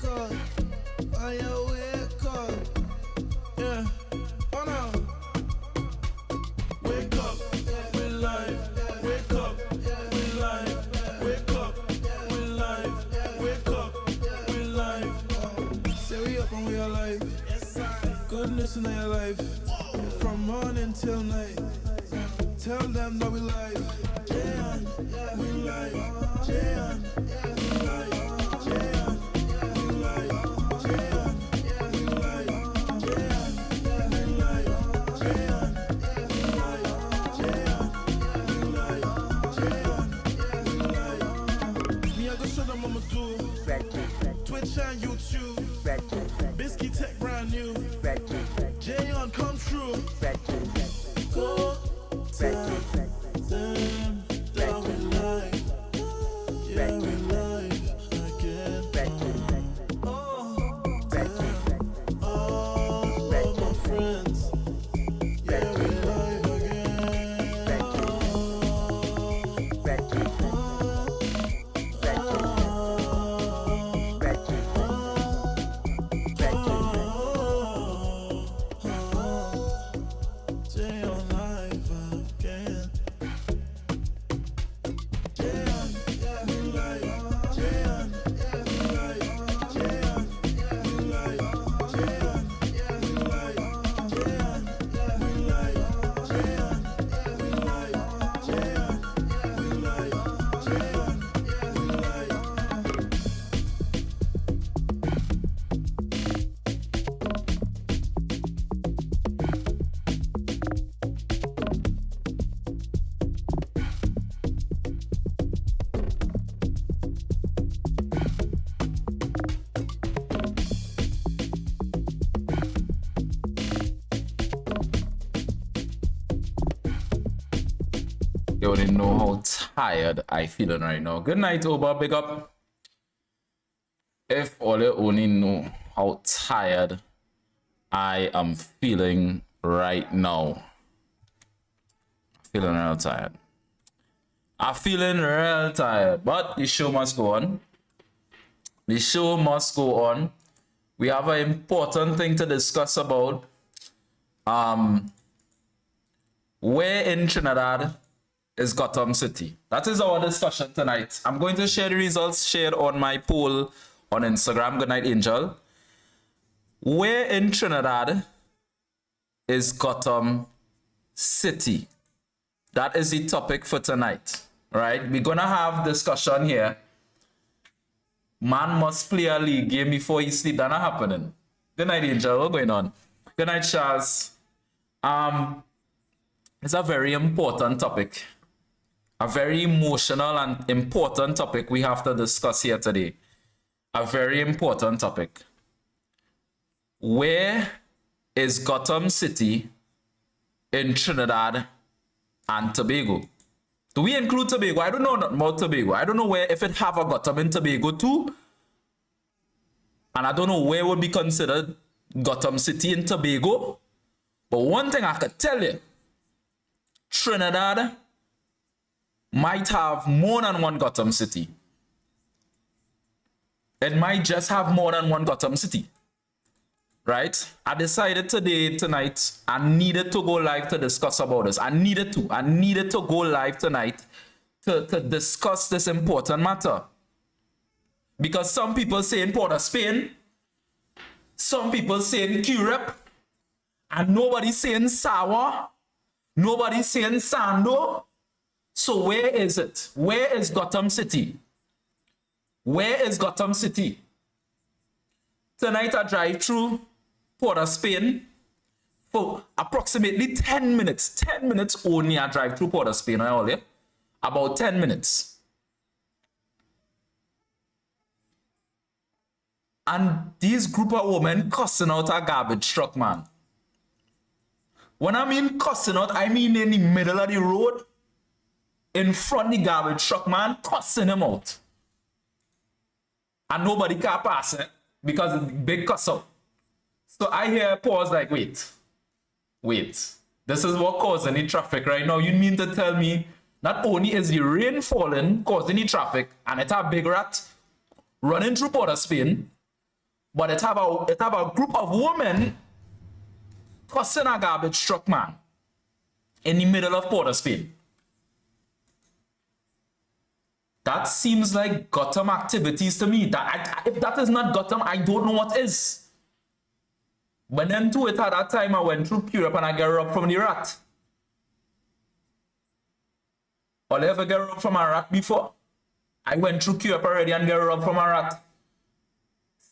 up, why you wake up? Yeah, oh no. Wake up, we live. Wake up, we live. Wake up, we live. Wake up, we live. Say we up and we alive. Goodness in your life, from morning till night. Tell them that we live. Jayan, we live. Jayan, we live. Jayan, we live. Jayan, we live. Jayan, we live. Jayan, we live. Jayan, we live. Jayan, we live. Me, I go show them what I'ma do. Twitch and YouTube. Biscuit Tech brand new. Jayon come true. Go tell them that we live. Yeah, we live again. Oh, tell all my friends. Yeah, we live again. You already know how tired I feeling right now. Good night, Oba. Big up. If all you only know how tired I am feeling right now. Feeling real tired. I'm feeling real tired. But the show must go on. The show must go on. We have an important thing to discuss about. Where in Trinidad is Gotham City? That is our discussion tonight. I'm going to share the results shared on my poll on Instagram. Good night, Angel. Where in Trinidad is Gotham City? That is the topic for tonight. Right? We're gonna have discussion here. Man must play a league game before he sleep. That's not happening. Good night, Angel. What's going on? Good night, Charles. It's a very important topic. A very emotional and important topic we have to discuss here today. A very important topic. Where is Gotham City in Trinidad and Tobago? Do we include Tobago? I don't know about Tobago. I don't know where, if it have a Gotham in Tobago too. And I don't know where would be considered Gotham City in Tobago. But one thing I could tell you, Trinidad might have more than one Gotham City. It might just have more than one Gotham City. Right? I decided tonight, I needed to go live to discuss about this. I needed to go live tonight to discuss this important matter. Because some people say in Port of Spain, some people say in Curep, and nobody's saying Sawa, nobody's saying Sando. So where is it? Where is Gotham City? Where is Gotham City? Tonight I drive through Port of Spain for approximately 10 minutes. 10 minutes only I drive through Port of Spain. About 10 minutes. And these group of women cussing out a garbage truck, man. When I mean cussing out, I mean in the middle of the road, in front of the garbage truck, man, cussing him out. And nobody can pass it because of the big cuss out. So I hear a pause like, wait. This is what causing the traffic right now. You mean to tell me not only is the rain falling causing the traffic and it's a big rat running through Port of Spain, But it have a group of women tossing a garbage truck, man, in the middle of Port of Spain. That seems like Gotham activities to me. If that is not Gotham, I don't know what is. But then too, at that time, I went through Europe and I got robbed from the rat. Or ever get robbed from a rat before? I went through Europe already and got robbed from a rat.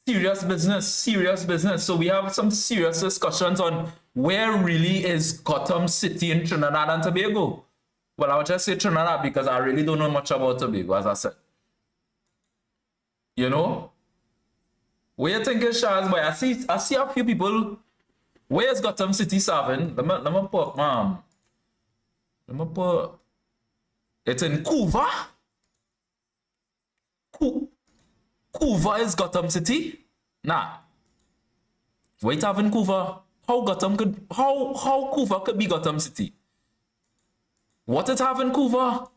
Serious business, serious business. So we have some serious discussions on where really is Gotham City in Trinidad and Tobago. Well, I would just say Trinidad because I really don't know much about Tobago, as I said. You know? What you think is Charles, boy? I see a few people. Where's Gotham City serving? Let me put, ma'am. Let me put. It's in Cuba. Cuba is Gotham City? Nah. Wait, have in Cuba. How Cuba could be Gotham City? What it have in Cuba?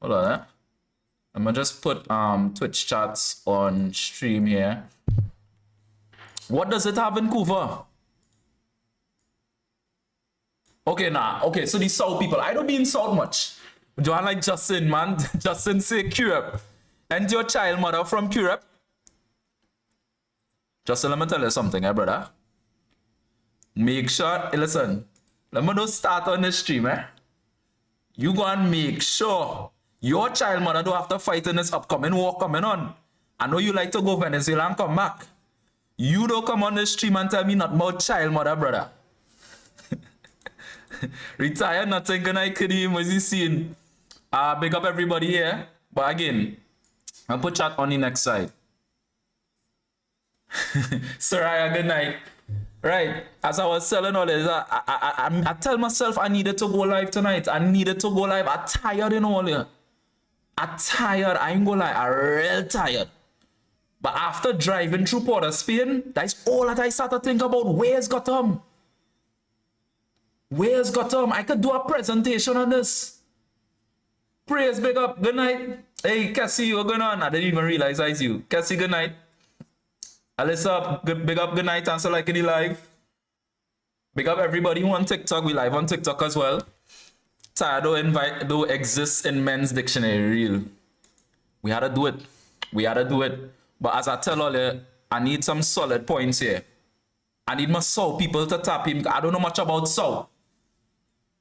Hold on, eh? I'm gonna just put Twitch chats on stream here. What does it have in Cuba? Okay, nah. Okay, so these South people, I don't be in South much. Do I like Justin, man? Justin say Europe. And your child mother from Europe? Justin, let me tell you something, eh, brother? Make sure, listen, let me not start on the stream, eh? You go and make sure your child mother don't have to fight in this upcoming war coming on. I know you like to go Venezuela and come back. You don't come on the stream and tell me not about child mother, brother. Retire nothing, good night, Kadeem, what's he seeing? Big up everybody here. But again, I'll put chat on the next side. Soraya, good night. Right, as I was selling all this, I tell myself I needed to go live tonight. I needed to go live. I'm tired in all here. I'm tired. I ain't gonna lie. I'm real tired. But after driving through Port of Spain, that's all that I started to think about. Where's Gotham? Where's Gotham? I could do a presentation on this. Praise, big up. Good night. Hey, Cassie, what's going on? I didn't even realize it's you. Cassie, good night. Alyssa, big up, good night. Thanks for liking the live. Big up everybody who on TikTok. We live on TikTok as well. Tired don't exist in men's dictionary, real. We had to do it. We had to do it. But as I tell all you, I need some solid points here. I need my South people to tap in. I don't know much about South.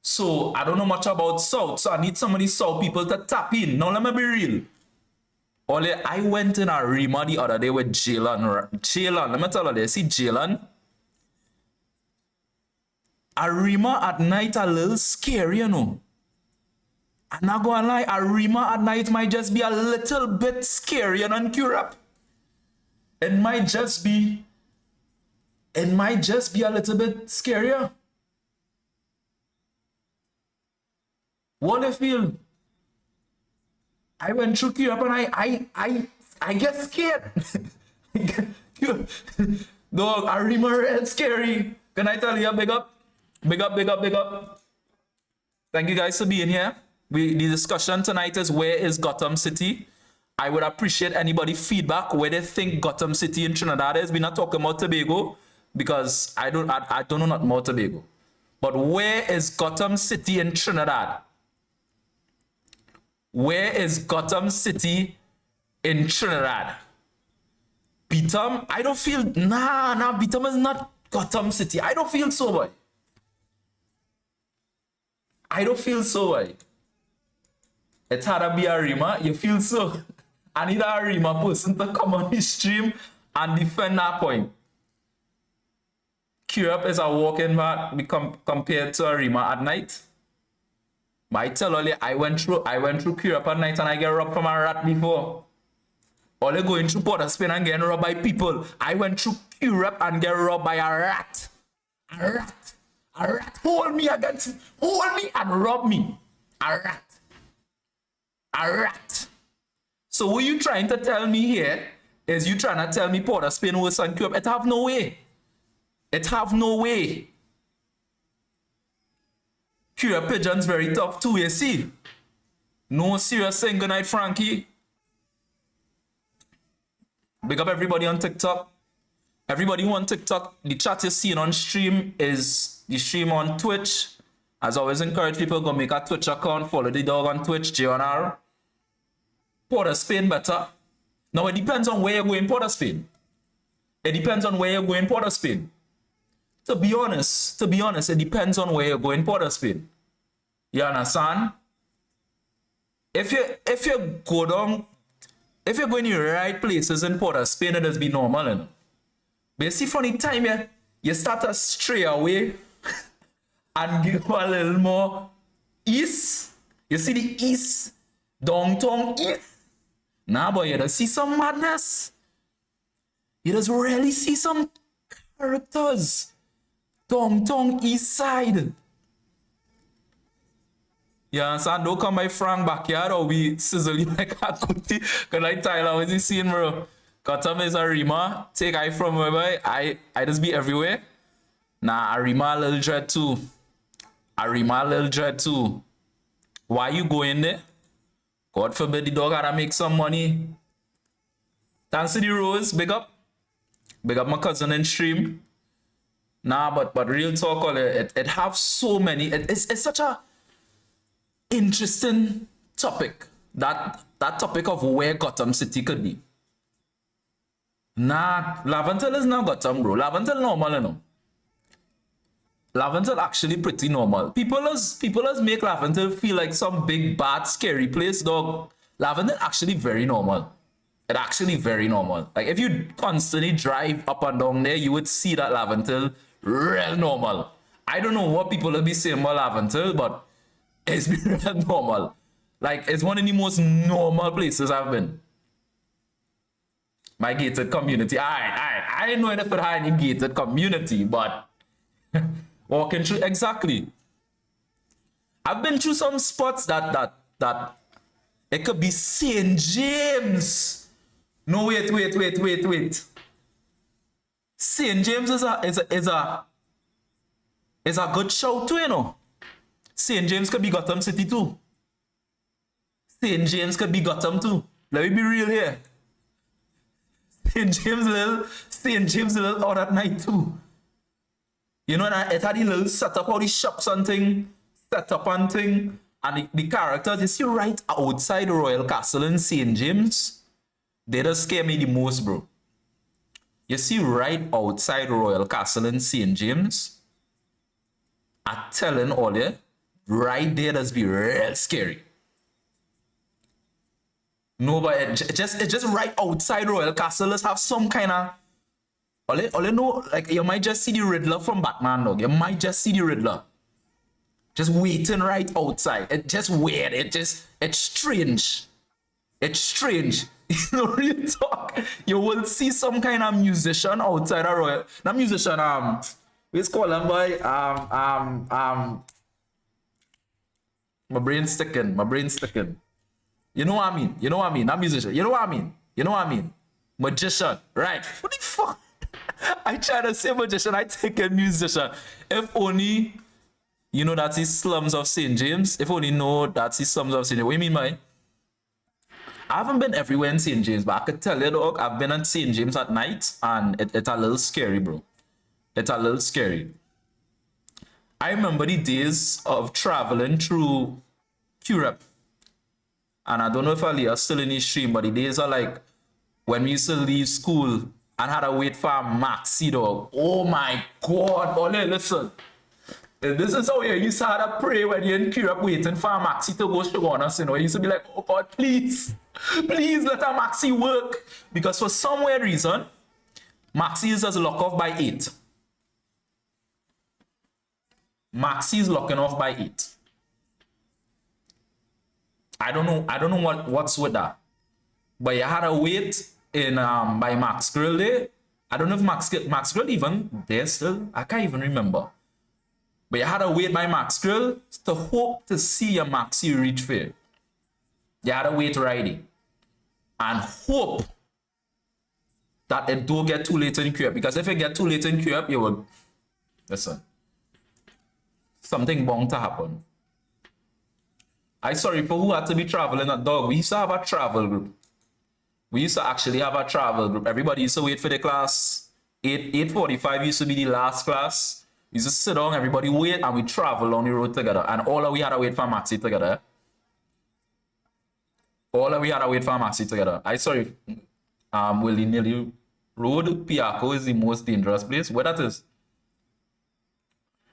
So I don't know much about South. So I need some of these South people to tap in. Now let me be real. Ole, I went in a Rima the other day with Jalen. Jalen, let me tell you, see Jalen? A Rima at night a little scary, you know. I'm not gonna lie, a Rima at night might just be a little bit scarier than Europe. It might just be a little bit scarier. What do you feel? I went through Europe and I get scared. Dog, I remember it's scary. Can I tell you, big up? Big up, big up, big up. Thank you guys for being here. The discussion tonight is where is Gotham City? I would appreciate anybody feedback where they think Gotham City in Trinidad is. We're not talking about Tobago because I don't know not about Tobago. But where is Gotham City in Trinidad? Where is Gotham City in Trinidad? Beetham? I don't feel... Nah, Beetham is not Gotham City. I don't feel so, boy. I don't feel so, boy. It's hard to be a Rima. You feel so... I need a Rima person to come on the stream and defend that point. Europe is a walk-in mat compared to a Rima at night. But I tell you, I went through Europe at night and I get robbed from a rat before. Only going through Port of Spain and getting robbed by people. I went through Europe and get robbed by a rat. A rat. A rat hold me and rob me. A rat. A rat. So what you trying to tell me here is you trying to tell me Port of Spain worse than Europe? It have no way. It have no way. Curia pigeon's very tough too, you see. No serious thing. Good night, Frankie. Big up everybody on TikTok. Everybody who on TikTok, the chat you're seeing on stream is the stream on Twitch. As I always encourage people, go make a Twitch account, follow the dog on Twitch, J1R. Port of Spain better. Now it depends on where you're going, Port of Spain. It depends on where you're going, Port of Spain. To be honest, it depends on where you're going, Port of Spain. You understand? If you go down, if you're going to the right places in Port of Spain, it does be normal, you know? But you see, from the time you start to stray away and go a little more east, you see the east, downtown east. Nah, boy, you just see some madness. You just really see some characters. Downtown east side. You understand? Don't come by Frank backyard or we sizzle you like a cookie. Because like Tyler, what's he seeing, bro? Gotham is a Rima. Take I from wherever. I just be everywhere. Nah, a Rima a little dread too. A Rima a little dread too. Why you going there? God forbid the dog gotta make some money. Thanks to the Rose, big up. Big up my cousin in stream. Nah, but real talk, it have so many. It's such a interesting topic. That topic of where Gotham City could be. Nah, Laventille is not Gotham, bro. Laventille normal, you know. Laventille actually pretty normal. People make Laventille feel like some big, bad, scary place, dog. Laventille actually very normal. It actually very normal. Like, if you constantly drive up and down there, you would see that Laventille real normal. I don't know what people will be saying about Laventille, but it's real normal. Like, it's one of the most normal places I've been. My gated community. I didn't know anything about any gated community, but walking through, exactly. I've been through some spots that it could be St. James. No, wait. St. James is a good shout too, you know. St. James could be Gotham City too. St. James could be Gotham too. Let me be real here. St. James little out at night too. You know, and it had a little setup, all the shops and thing, set up and thing, and the characters, you see right outside the Royal Castle in St. James, they just scare me the most, bro. You see right outside the Royal Castle in St. James, I'm telling all you, right there does be real scary. No, but it's just right outside Royal Castle. Let's have some kind of... All you know, like, you might just see the Riddler from Batman, dog. You might just see the Riddler. Just waiting right outside. It's just weird. It's strange. It's strange. You know, real talk. You will see some kind of musician outside a Royal... Not musician, what's called him, boy? My brain's sticking. You know what I mean? Not musician. You know what I mean? Magician. Right. What the fuck? I try to say magician, I take a musician. If only you know that's the slums of St. James. If only know that's the slums of St. James. What do you mean, man? I haven't been everywhere in St. James, but I could tell you, dog, I've been at St. James at night, and it's a little scary, bro. It's a little scary. I remember the days of traveling through Europe. And I don't know if Alia's still in his stream, but the days are like when we used to leave school and had to wait for a maxi, dog. Oh my God, Ole, listen. This is how you used to have to pray when you're in Europe waiting for a maxi to go show on us, you know. You used to be like, oh God, please let a maxi work. Because for some weird reason, maxi is just lock off by 8. Maxi is locking off by 8. I don't know what's with that. But you had to wait in by Max Grill there. I don't know if Max Grill even there still. I can't even remember. But you had to wait by Max Grill to hope to see your Maxi reach fair. You had to wait right and hope that it don't get too late in queue up. Because if it get too late in queue up, you will... Listen. Something bound to happen. I sorry for who had to be traveling at dog. We used to have a travel group. We used to actually have a travel group. Everybody used to wait for the class. 8:45 used to be the last class. We used to sit down, everybody wait, and we travel on the road together. And all of we had to wait for Maxi together. All of we had to wait for Maxi together. I sorry, willy-nilly road, Piaco is the most dangerous place. Where that is?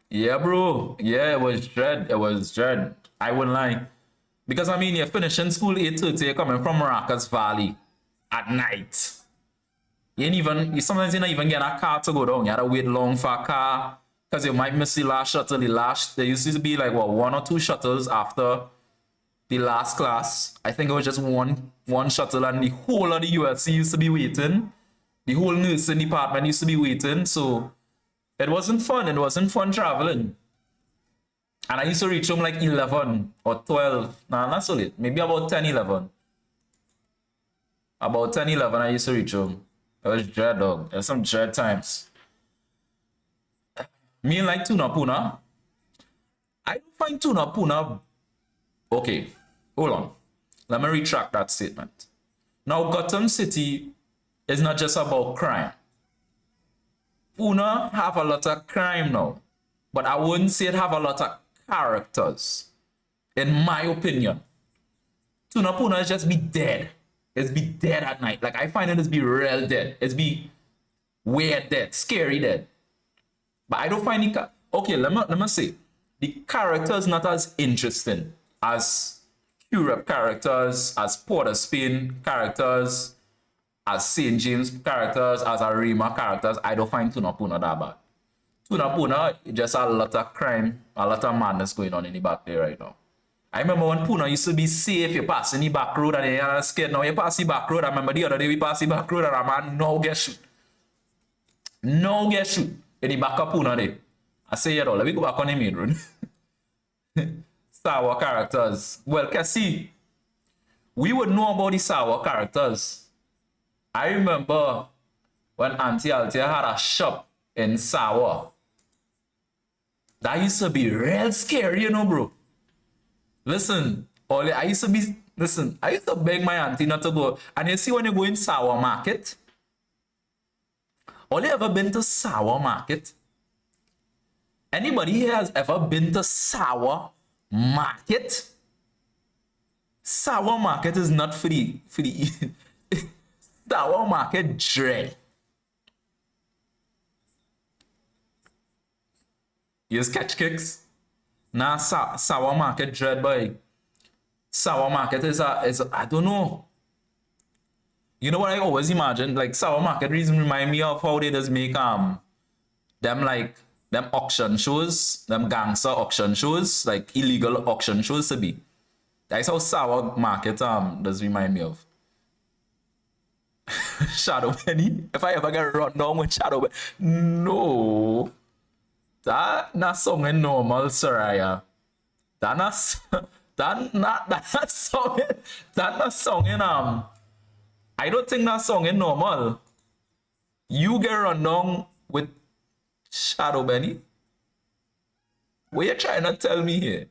Yeah, bro. Yeah, it was dread. It was dread. I wouldn't lie. Because I mean, you're finishing school 8:30, you're coming from Maracas Valley at night. Sometimes you don't even get a car to go down. You have to wait long for a car because you might miss the last shuttle. There used to be like what, 1 or 2 shuttles after the last class. I think it was just one shuttle, and the whole of the ULC used to be waiting. The whole nursing department used to be waiting. So it wasn't fun. It wasn't fun traveling. And I used to reach home like 11 or 12. Nah, not so late. Maybe about 10, 11. About 10, 11, I used to reach home. It was dread, dog. There's some dread times. Me like Tuna Puna. I don't find Tuna Puna. Okay, hold on. Let me retract that statement. Now, Gotham City is not just about crime. Puna have a lot of crime now, but I wouldn't say it have a lot of characters, in my opinion. Tuna Puna is just be dead. It's be dead at night. Like, I find it as be real dead. It's be weird dead, scary dead. But I don't find it. Okay, let me say, the characters not as interesting as Europe characters, as Port of Spain characters, as St. James characters, as Arima characters. I don't find Tuna Puna that bad. Tuna Puna, just a lot of crime, a lot of madness going on in the back there right now. I remember when Puna used to be safe, you pass in the back road and you're scared. Now you pass the back road. I remember the other day we passed the back road and a man now get shoot. Now get shoot in the back of Puna there. I say, let me go back on the main road. Sour characters. Well, Cassie, we would know about the sour characters. I remember when Auntie Althea had a shop in Sour. That used to be real scary, you know, bro. Listen, I used to beg my auntie not to go. And you see when you go in Sour Market, all you ever been to Sour Market? Anybody here has ever been to Sour Market? Sour Market is not free. Sour Market dread. You catch kicks? Nah, Sour Market dread, boy. Sour Market is I don't know. You know what I always imagine? Like, Sour Market reason remind me of how they just make them auction shows, them gangster auction shows, like illegal auction shows to be. That's how Sour Market does remind me of. Shadow Penny. If I ever get run down with Shadow Penny. No. That not song in normal, Soraya. That not song in I don't think that song in normal. You get run down with Shadow Benny. What you trying to tell me here?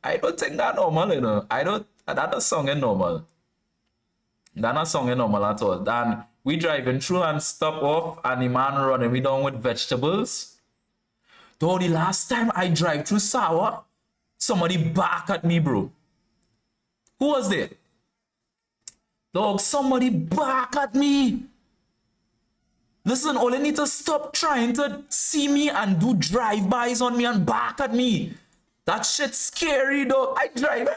I don't think that normal, you know. That a song in normal. That not song in normal at all. Then we driving through and stop off and the man running me down with vegetables. Though the last time I drive through Sour, somebody back at me, bro. Who was there? Dog, somebody back at me. Listen, all you need to stop trying to see me and do drive-bys on me and back at me. That shit's scary, dog. I drive.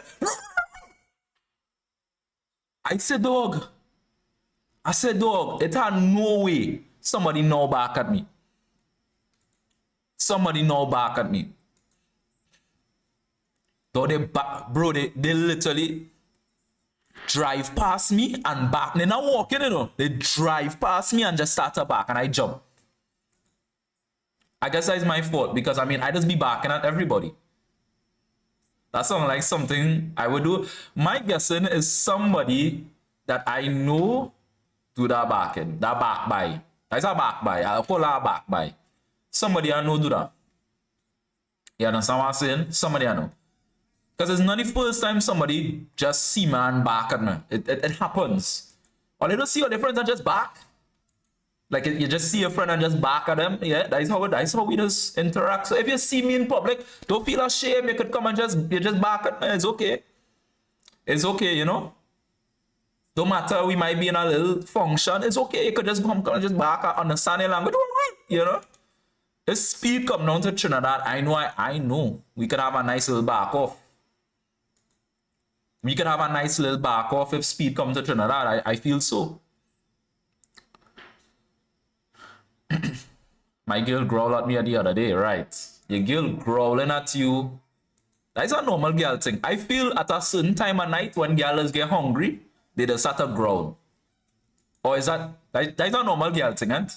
I said, dog, it had no way somebody now back at me. Somebody now back at me. Though they literally drive past me and back. They're not walking, you know. They drive past me and just start to back and I jump. I guess that's my fault because I just be backing at everybody. That sounds like something I would do. My guessing is somebody that I know do that backing, that back by. That's a back by. I'll call that back by. Somebody I know do that. You understand what I'm saying? Somebody I know. Because it's not the first time somebody just see me and back at me. It happens. Or they don't see your difference and just back. Like you just see a friend and just back at them. Yeah, that's how we just interact. So if you see me in public, don't feel ashamed. You could come and you just back at me. It's okay. It's okay, you know. Don't matter, we might be in a little function. It's okay. You could just come and just back and understand your language. You know. If speed come down to Trinidad, I know we could have a nice little back off. We could have a nice little back off if speed comes to Trinidad. I feel so. My girl growled at me the other day, right? Your girl growling at you. That's a normal girl thing. I feel at a certain time of night when girls get hungry, they just start to growl. Or is that's a normal girl thing, ain't?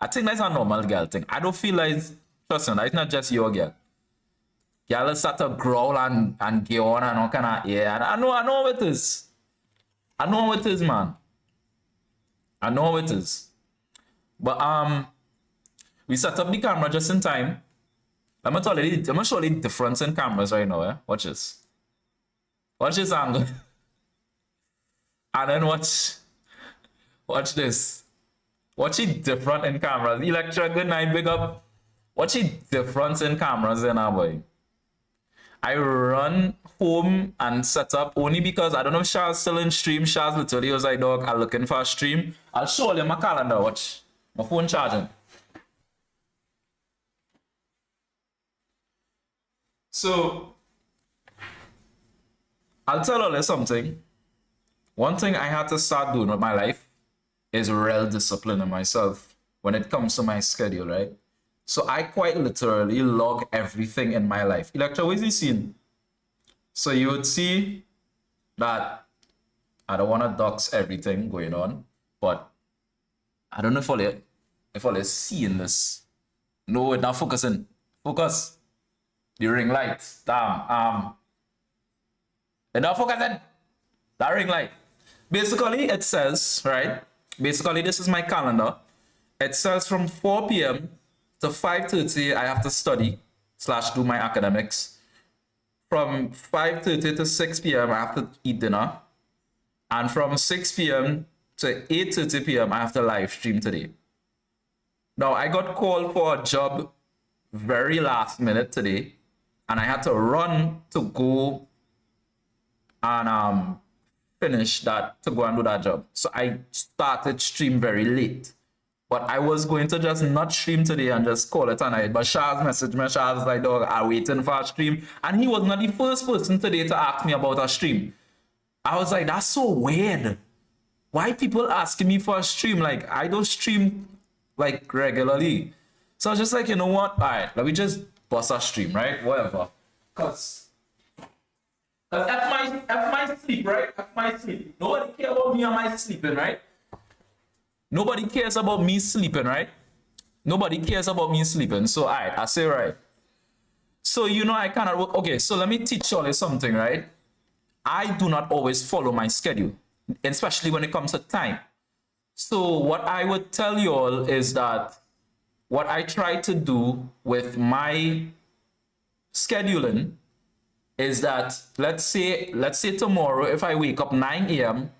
I think that's a normal girl thing. I don't feel like, trust me, it's not just your girl. Girls start to growl and get on and all kind of, yeah. I know how it is. I know how it is, man. I know how it is. But we set up the camera just in time. I'm gonna show you the difference in cameras right now, eh? Watch this. Watch this angle. And then watch this. Watch it different in cameras. Electra, good night, big up. Watch it difference in cameras in our boy. I run home and set up only because I don't know if Shah's still in stream. Shah's literally was like, dog, I'm looking for a stream. I'll show you my calendar, watch. My phone charging. So, I'll tell you something. One thing I had to start doing with my life is real discipline in myself when it comes to my schedule, right? So I quite literally log everything in my life. Electra, what is he seeing? So you would see that I don't want to dox everything going on, but I don't know if all is seeing this. No, it's not focusing. Focus. The ring light. Damn. It's not focusing. That ring light. Basically, it says, right? Basically, this is my calendar. It says from 4 p.m. to 5:30, I have to study / do my academics. From 5:30 to 6 p.m., I have to eat dinner. And from 6 p.m. to 8:30 p.m., I have to live stream today. Now, I got called for a job very last minute today, and I had to run to go and finish that, to go and do that job. So I started stream very late. But I was going to just not stream today and just call it a night. But Shah's messaged me. Shah's like, dog, I'm waiting for a stream. And he was not the first person today to ask me about a stream. I was like, that's so weird. Why people asking me for a stream? Like, I don't stream like regularly. So I was just like, you know what? All right, let me just bust a stream, right? Whatever. Because F my sleep, right? F my sleep. Nobody cares about me and my sleeping, right? Nobody cares about me sleeping, right? Nobody cares about me sleeping. So, all right, I say right. So, you know, I cannot work. Okay, so let me teach you all something, right? I do not always follow my schedule, especially when it comes to time. So, what I would tell you all is that what I try to do with my scheduling is that let's say tomorrow, if I wake up 9 a.m.,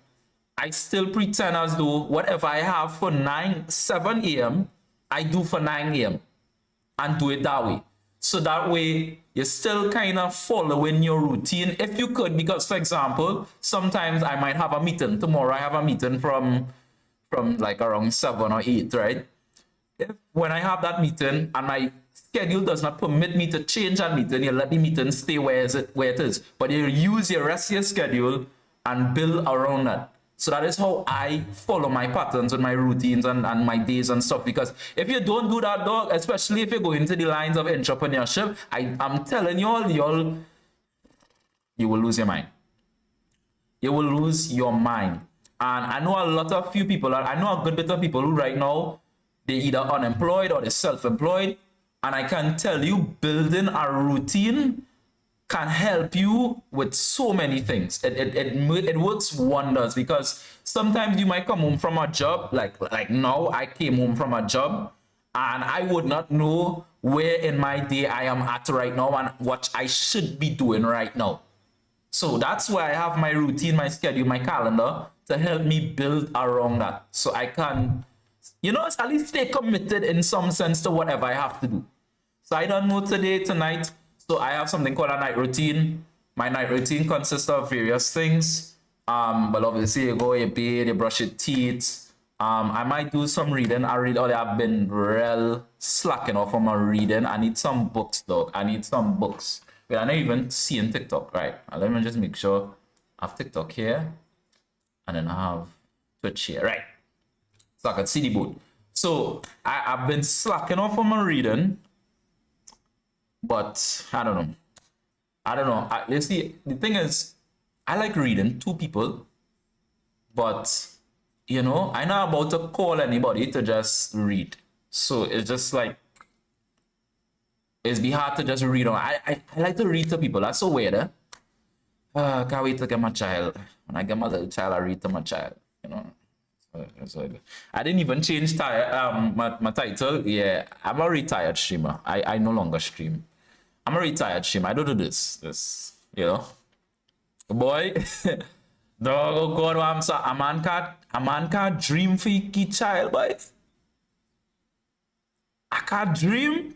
I still pretend as though whatever I have for 7 a.m., I do for 9 a.m. and do it that way. So that way, you're still kind of following your routine if you could. Because, for example, sometimes I might have a meeting. Tomorrow I have a meeting from like around 7 or 8, right? When I have that meeting and my schedule does not permit me to change that meeting, you let the meeting stay where it is. But you use your rest of your schedule and build around that. So that is how I follow my patterns and my routines and my days and stuff. Because if you don't do that, dog, especially if you go into the lines of entrepreneurship, I'm telling you all, you will lose your mind. You will lose your mind. And I know a few people, I know a good bit of people who right now, they're either unemployed or they're self-employed. And I can tell you, building a routine can help you with so many things. It works wonders, because sometimes you might come home from a job, like now I came home from a job and I would not know where in my day I am at right now and what I should be doing right now. So that's why I have my routine, my schedule, my calendar to help me build around that. So I can, at least stay committed in some sense to whatever I have to do. So I don't know today, tonight. So I have something called a night routine. My night routine consists of various things. But obviously you go, you bathe, you brush your teeth. I might do some reading. I've been real slacking off on my reading. I need some books, dog. I need some books. Wait, I'm not even seeing TikTok, right? Let me just make sure I have TikTok here. And then I have Twitch here, right? So I can see the board. So I've been slacking off on my reading. But I don't know. Let's see. The thing is, I like reading to people. But, I'm not about to call anybody to just read. So it's just like, it's be hard to just read on. I like to read to people. That's so weird, eh? Can't wait to get my child. When I get my little child, I read to my child. So I didn't even change my title. Yeah, I'm a retired streamer. I no longer stream. I'm a retired streamer. I don't do this. Boy, dog, oh God, I'm so a man can't dream for his child, boy. I can't dream.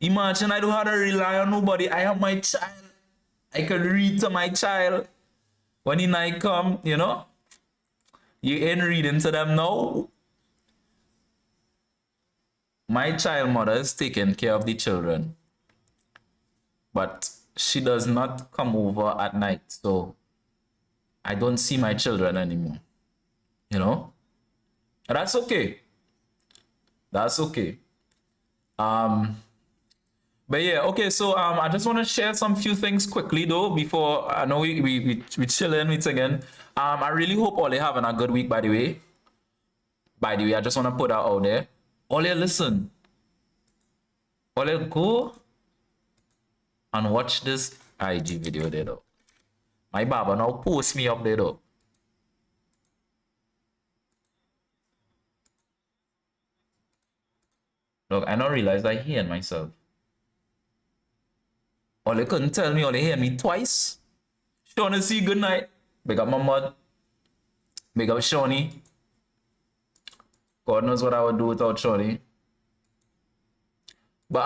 Imagine I don't have to rely on nobody. I have my child. I can read to my child. When the night come, you ain't reading to them now. My child mother is taking care of the children. But she does not come over at night. So I don't see my children anymore. That's okay. That's okay. But yeah, okay, so I just want to share some few things quickly though before I know we chilling with again. I really hope all you having a good week, by the way. I just want to put that out there. All you listen. All you go and watch this IG video there though. My barber now post me up there though. Look, I now realize I hear myself. All you couldn't tell me, all you hear me twice. Shawnee, see, good night. Big up my mud. Big up Shawnee. God knows what I would do without Shawnee. But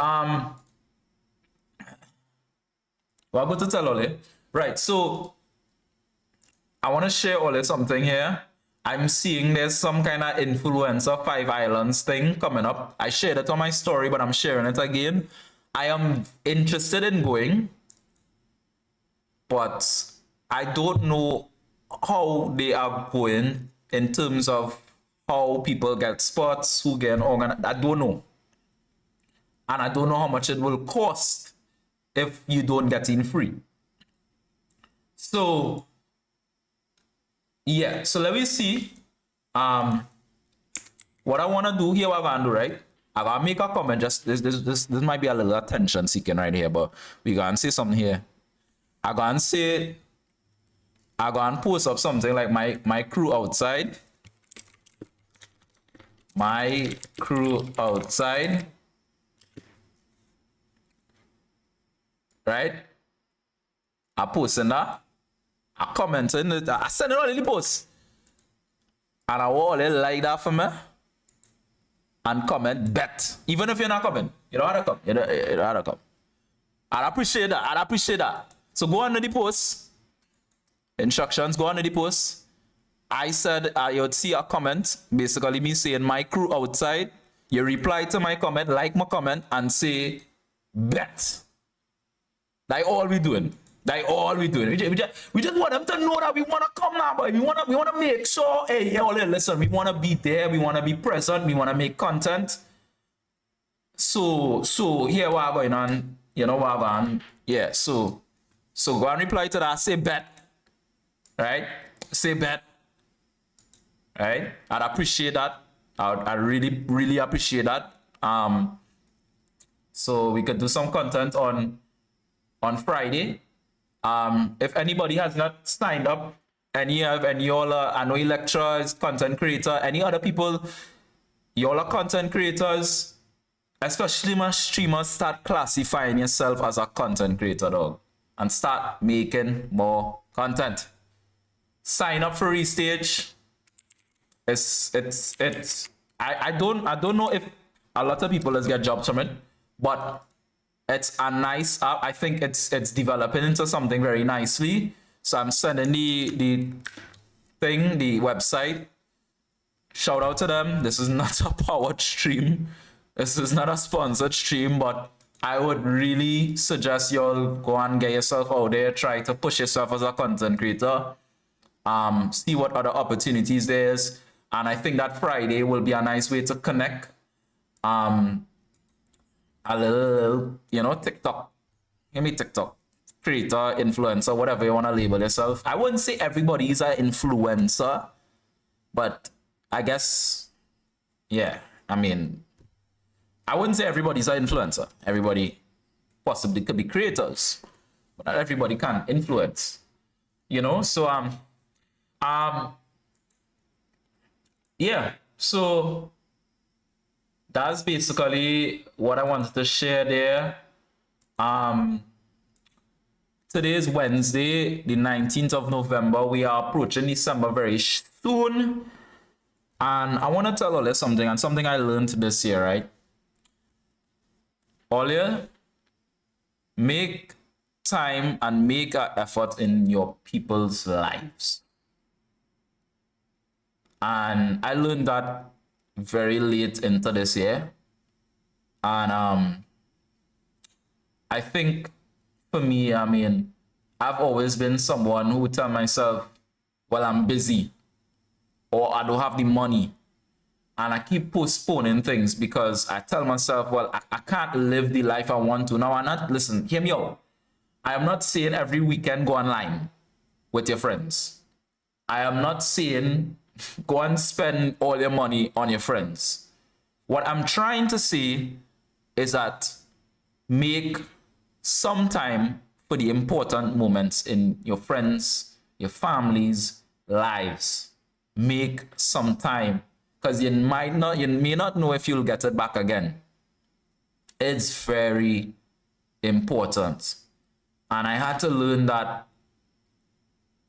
what I'm going to tell Ole. Right, so I want to share Ole something here. I'm seeing there's some kind of influencer 5 Islands thing coming up. I shared it on my story, but I'm sharing it again. I am interested in going, but I don't know how they are going in terms of how people get spots, who get organized. I don't know. And I don't know how much it will cost if you don't get in free. So, yeah. So let me see. What I want to do here, what I'm going to do, right? I'm going to make a comment. Just this might be a little attention seeking right here, but we're going to say something here. I'm going to post up something like my crew outside. My crew outside. Right? I posting that. I commenting it. I send it all in the post. And I want all like that for me. And comment bet. Even if you're not coming. You don't have to come. You don't have to come. I'd appreciate that. So go under the post. Instructions, go under the post. I said you would see a comment. Basically me saying my crew outside. You reply to my comment, like my comment, and say bet. That's all we doing. We just want them to know that we want to come now, boy. We want to make sure, hey, listen, we want to be there, we want to be present, we want to make content. So here what going on, what going on. Yeah, so go and reply to that, say bet. Right? Say bet. Right? I'd appreciate that. I really, really appreciate that. So we could do some content on Friday. If anybody has not signed up, any y'all I know lecturers, content creator, any other people, y'all are content creators, especially my streamers, start classifying yourself as a content creator, dog. and start making more content. Sign up for Restage. I don't know if a lot of people has get jobs from it, but it's a nice app. I think it's developing into something very nicely. So I'm sending the website. Shout out to them. This is not a powered stream. This is not a sponsored stream, but I would really suggest y'all go and get yourself out there, try to push yourself as a content creator, see what other opportunities there is. And I think that Friday will be a nice way to connect. A little, TikTok. Give me TikTok. Creator, influencer, whatever you want to label yourself. I wouldn't say everybody is an influencer, but I guess, yeah, I mean, I wouldn't say everybody's an influencer. Everybody possibly could be creators, but not everybody can influence, So, yeah, so that's basically what I wanted to share there. Today is Wednesday, the 19th of November. We are approaching December very soon. And I want to tell all you something, and something I learned this year, right? All you make time and make an effort in your people's lives. And I learned that very late into this year. And I think for me, I mean, I've always been someone who tell myself, well, I'm busy, or I don't have the money. And I keep postponing things because I tell myself, well, I can't live the life I want to. Now, listen, hear me out. I am not saying every weekend go online with your friends. I am not saying go and spend all your money on your friends. What I'm trying to say is that make some time for the important moments in your friends, your family's lives. Make some time, because you may not know if you'll get it back again. It's very important. And I had to learn that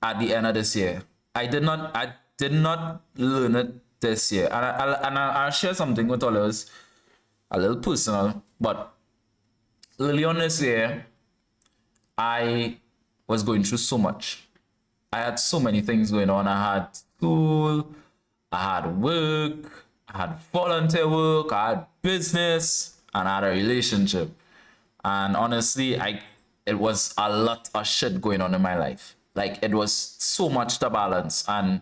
at the end of this year. I did not learn it this year. And I'll share something with all of us, a little personal, but early on this year, I was going through so much. I had so many things going on. I had school, I had work, I had volunteer work, I had business, and I had a relationship. And honestly, it was a lot of shit going on in my life. Like, it was so much to balance. And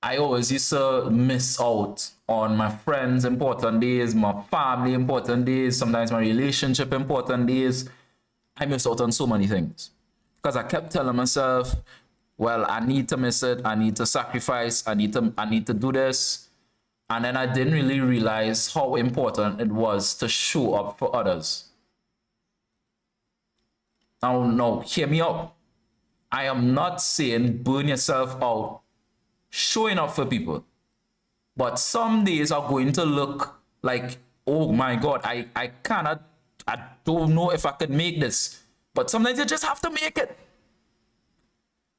I always used to miss out on my friends' important days, my family important days, sometimes my relationship important days. I missed out on so many things because I kept telling myself, well, I need to miss it. I need to sacrifice. I need to do this. And then I didn't really realize how important it was to show up for others. Now, no, hear me out. I am not saying burn yourself out showing up for people. But some days are going to look like, oh my God, I cannot, I don't know if I could make this. But sometimes you just have to make it.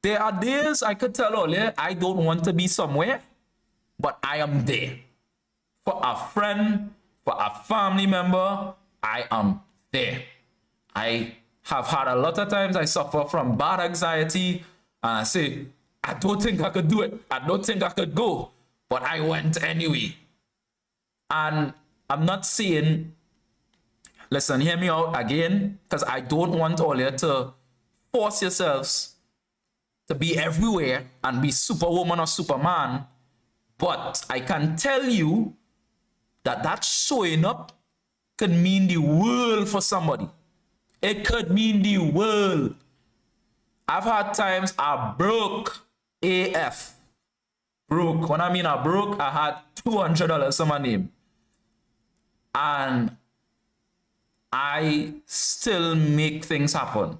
There are days I could tell earlier, I don't want to be somewhere, but I am there. For a friend, for a family member, I am there. I have had a lot of times I suffer from bad anxiety, and I say, I don't think I could do it. I don't think I could go, but I went anyway. And I'm not saying, listen, hear me out again, because I don't want all you to force yourselves to be everywhere and be superwoman or superman. But I can tell you that showing up could mean the world for somebody. It could mean the world. I've had times I broke AF. Broke. When I mean I broke, I had $200 on my name. And I still make things happen.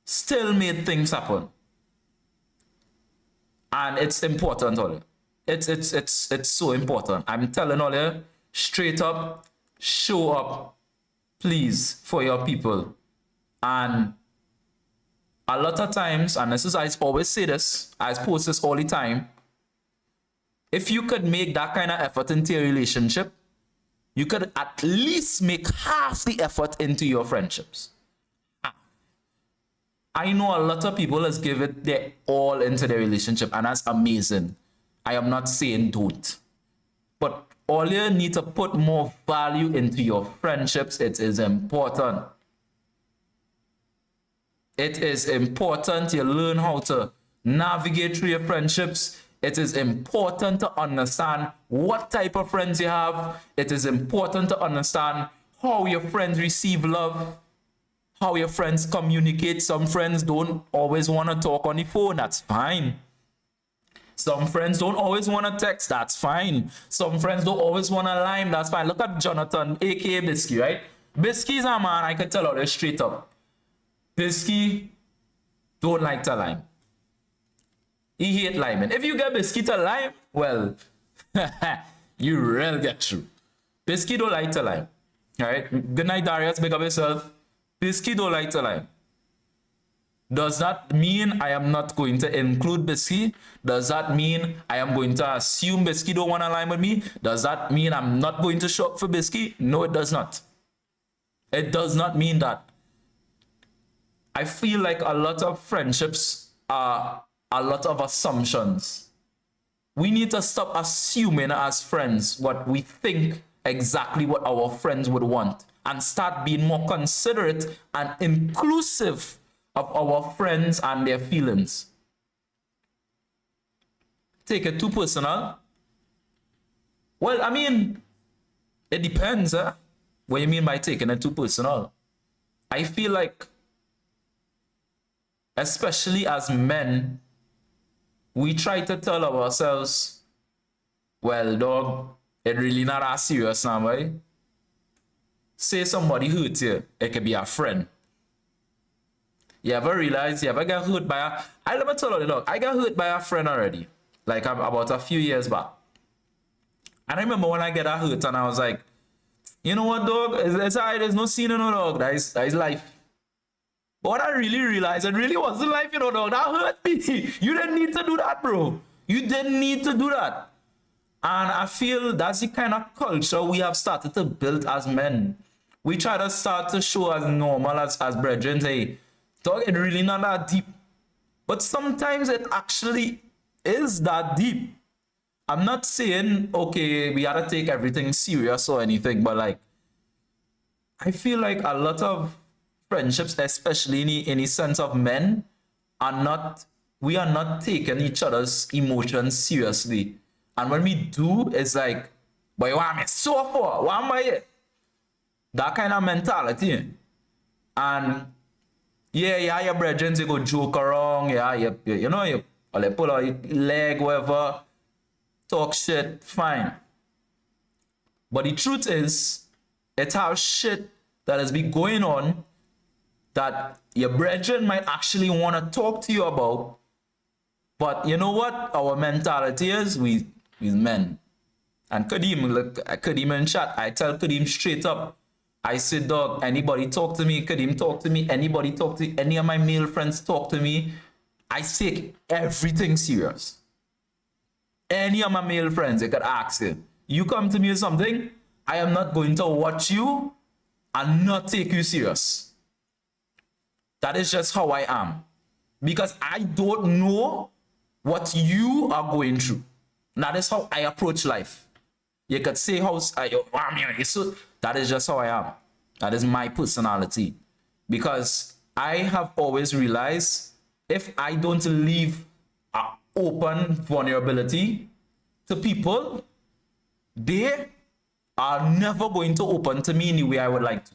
Still made things happen. And it's important, all you. It's so important. I'm telling all you, straight up, show up, please, for your people. And a lot of times, and this is, I always say this, I post this all the time, if you could make that kind of effort into your relationship, you could at least make half the effort into your friendships. I know a lot of people has give it their all into their relationship, and that's amazing. I am not saying don't. But all you need to put more value into your friendships. It is important. It is important you learn how to navigate through your friendships. It is important to understand what type of friends you have. It is important to understand how your friends receive love, how your friends communicate. Some friends don't always want to talk on the phone. That's fine. Some friends don't always want to text. That's fine. Some friends don't always want to lime. That's fine. Look at Jonathan, aka Bisky, right? Bisky's a man, I can tell you this straight up. Bisky don't like to lime. He hate liming. If you get Bisky to lime, well, you real get through. Bisky don't like to lime. Alright? Good night, Darius. Big up yourself. Bisky don't like to lime. Does that mean I am not going to include Bisky? Does that mean I am going to assume Bisky don't want to lime with me? Does that mean I'm not going to show up for Bisky? No, it does not. It does not mean that. I feel like a lot of friendships are a lot of assumptions. We need to stop assuming as friends what we think exactly what our friends would want and start being more considerate and inclusive of our friends and their feelings. Take it too personal? Well, I mean, it depends. What do you mean by taking it too personal? I feel like, especially as men, we try to tell ourselves, well, dog, it really not as serious now, right? Say somebody hurt you, it could be a friend. You ever realize, you ever get hurt by let me tell you, dog, I got hurt by a friend already, like about a few years back. And I remember when I get that hurt and I was like, you know what, dog, it's all right, there's no sin in no dog, that is life. But what I really realized, it really wasn't life, dog. That hurt me. You didn't need to do that, bro. You didn't need to do that. And I feel that's the kind of culture we have started to build as men. We try to start to show as normal as brethren, hey, dog, it really not that deep. But sometimes it actually is that deep. I'm not saying, okay, we gotta take everything serious or anything, but like, I feel like a lot of friendships, especially in the sense of men, we are not taking each other's emotions seriously. And when we do, it's like, boy, what am I so for? What am I here? That kind of mentality. And yeah, your brethren, they go joke around, you pull out your leg, whatever, talk shit, fine. But the truth is, it's how shit that has been going on that your brethren might actually want to talk to you about. But you know what? Our mentality is, we men. And Kadeem in chat, I tell Kadeem straight up, I say, dog, anybody talk to me, Kadeem talk to me, anybody talk to me, any of my male friends talk to me, I take everything serious. Any of my male friends, they could ask you, you come to me with something, I am not going to watch you and not take you serious. That is just how I am. Because I don't know what you are going through. That is how I approach life. You could say that is just how I am. That is my personality. Because I have always realized if I don't leave an open vulnerability to people, they are never going to open to me in the way I would like to.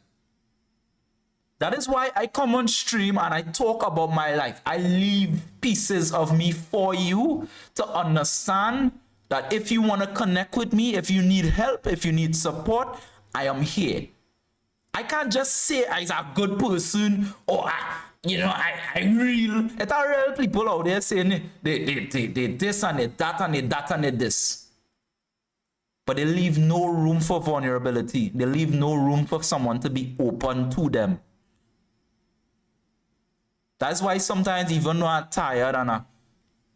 That is why I come on stream and I talk about my life. I leave pieces of me for you to understand that if you want to connect with me, if you need help, if you need support, I am here. I can't just say I'm a good person or I real. It's a real people out there saying they this and they that and they that and they this. But they leave no room for vulnerability. They leave no room for someone to be open to them. That's why sometimes even though I'm tired and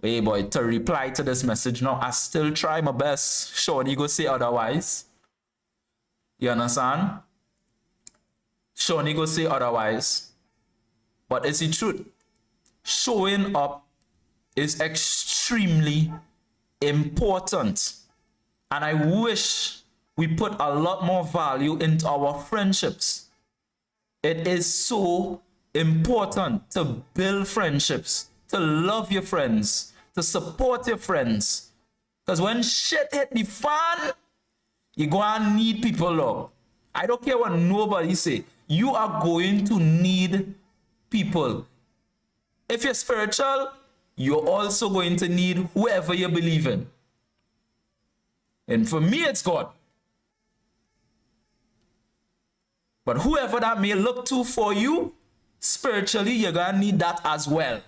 hey boy, to reply to this message now, I still try my best. Shorty go say otherwise. You understand? Shorty go say otherwise. But it's the truth. Showing up is extremely important. And I wish we put a lot more value into our friendships. It is so important to build friendships, to love your friends, to support your friends. Because when shit hit the fan, you go and need people, love. I don't care what nobody say. You are going to need people. If you're spiritual, you're also going to need whoever you believe in. And for me, it's God. But whoever that may look to for you, spiritually, you're going to need that as well.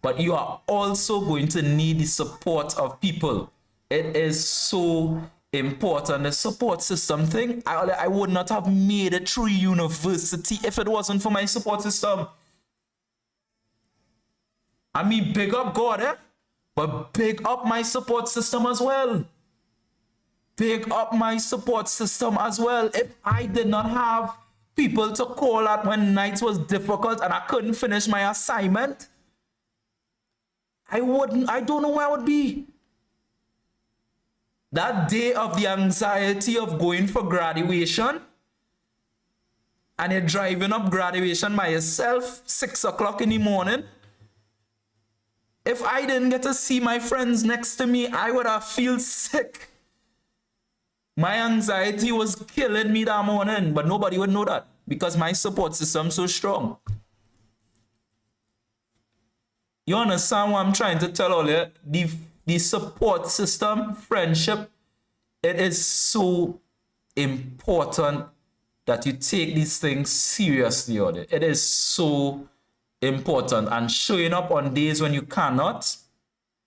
But you are also going to need the support of people. It is so important. The support system thing, I would not have made it through university if it wasn't for my support system. I mean, big up God, but big up my support system as well. Big up my support system as well. If I did not have people to call at when nights was difficult and I couldn't finish my assignment, I don't know where I would be. That day of the anxiety of going for graduation, and you're driving up graduation by yourself, 6 o'clock in the morning. If I didn't get to see my friends next to me, I would have feel sick. My anxiety was killing me that morning, but nobody would know that because my support system is so strong. You understand what I'm trying to tell all you? The support system, friendship, it is so important that you take these things seriously. It is so important. And showing up on days when you cannot,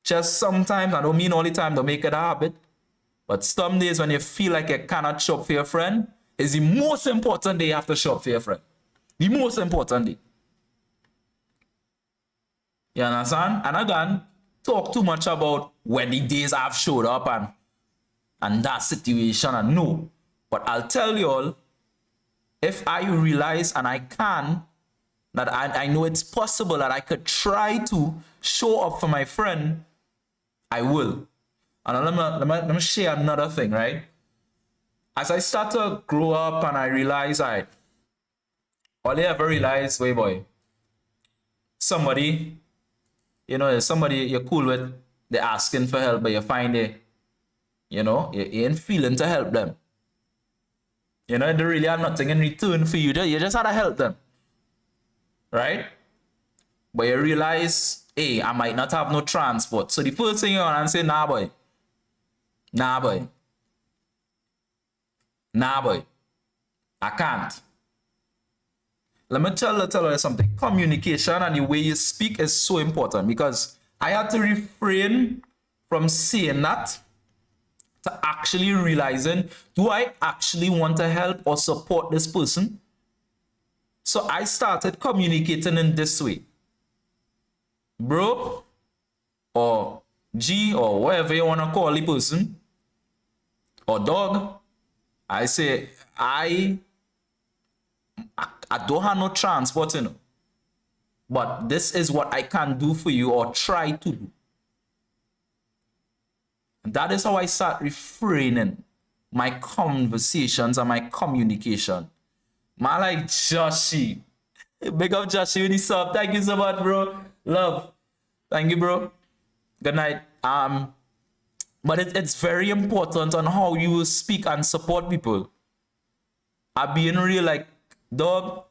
just sometimes, I don't mean all the time, to make it a habit, but some days when you feel like you cannot show up for your friend, is the most important day you have to show up for your friend. The most important day. You understand? And again, talk too much about when the days I've showed up and that situation, and no. But I'll tell you all, if I realize and I can, that I know it's possible that I could try to show up for my friend, I will. And let me share another thing, right? As I start to grow up and I realize, all I ever realize, wait boy, somebody, somebody you're cool with, they're asking for help, but you find it, you ain't feeling to help them. They really have nothing in return for you. You just had to help them. Right? But you realize, hey, I might not have no transport. So the first thing you're going to say, nah, boy. Nah, boy. Nah, boy. I can't. Let me tell you something. Communication and the way you speak is so important because I had to refrain from saying that to actually realizing, do I actually want to help or support this person? So I started communicating in this way. Bro, or G, or whatever you want to call the person, or dog, I say, I don't have no transport, but this is what I can do for you or try to do. And that is how I start refraining my conversations and my communication. Man, like Joshi. Big up Joshi with the sub. Thank you so much, bro. Love. Thank you, bro. Good night. But it's very important on how you speak and support people. I being real, like, dog,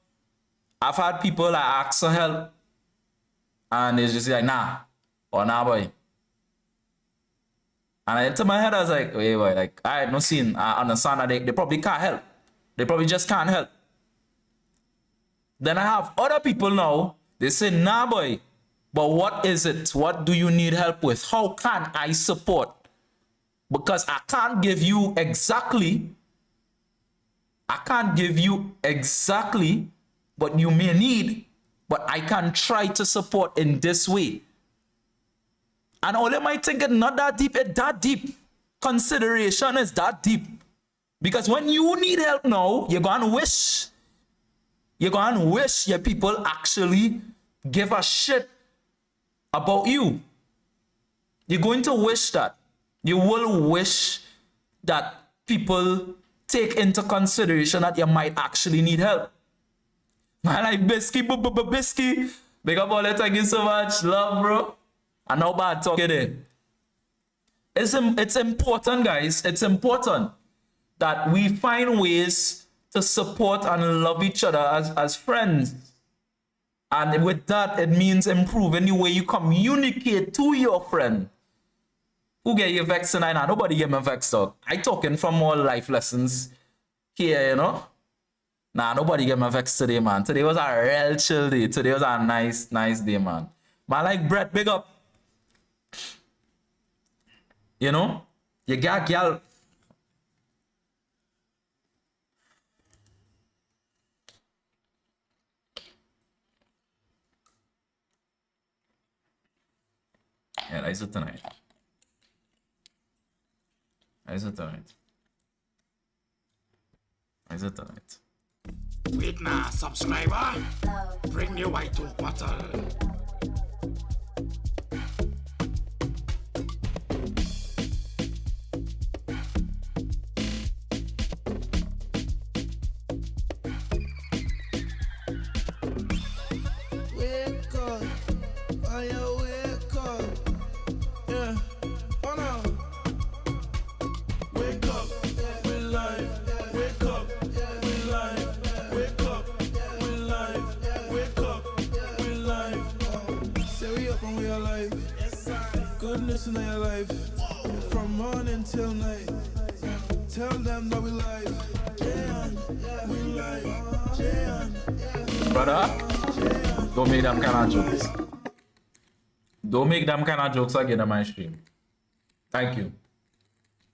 I've had people that ask for help and it's just like, nah, or nah, boy. And into my head, I was like, wait, boy, like, I had no scene. I understand that they probably can't help. They probably just can't help. Then I have other people now, they say, nah, boy, but what is it? What do you need help with? How can I support? Because I can't give you exactly what you may need, but I can try to support in this way. And all you might think it's not that deep, it's that deep. Consideration is that deep. Because when you need help now, you're going to wish your people actually give a shit about you. You're going to wish that. You will wish that people take into consideration that you might actually need help. I like Bisky, Bisky. Big up all that, thank you so much. Love, bro. I know bad talking there. It's important, guys. It's important that we find ways to support and love each other as friends. And with that, it means improving the way you communicate to your friend. Who get you vexed tonight? Nah, nobody get me vexed up. I talking from all life lessons here, you know. Nah, nobody get me vexed today, man. Today was a real chill day. Today was a nice day, man. Man, like Brett, big up. You know, you got girl. Yeah, that's it tonight. That's it tonight. That's it tonight. Wait now, subscriber. Bring your white to bottle. Wake up, oh yeah, wake up, yeah, oh no. Wake up, we live. Wake up, we live. Wake up, we live. Wake up, we live. Say we up and we alive. Goodness in your life, from morning till night. Tell them that we live. Yeah, we live. Yeah. Brother, don't make them kind of jokes. Don't make them kind of jokes again on my stream. Thank you.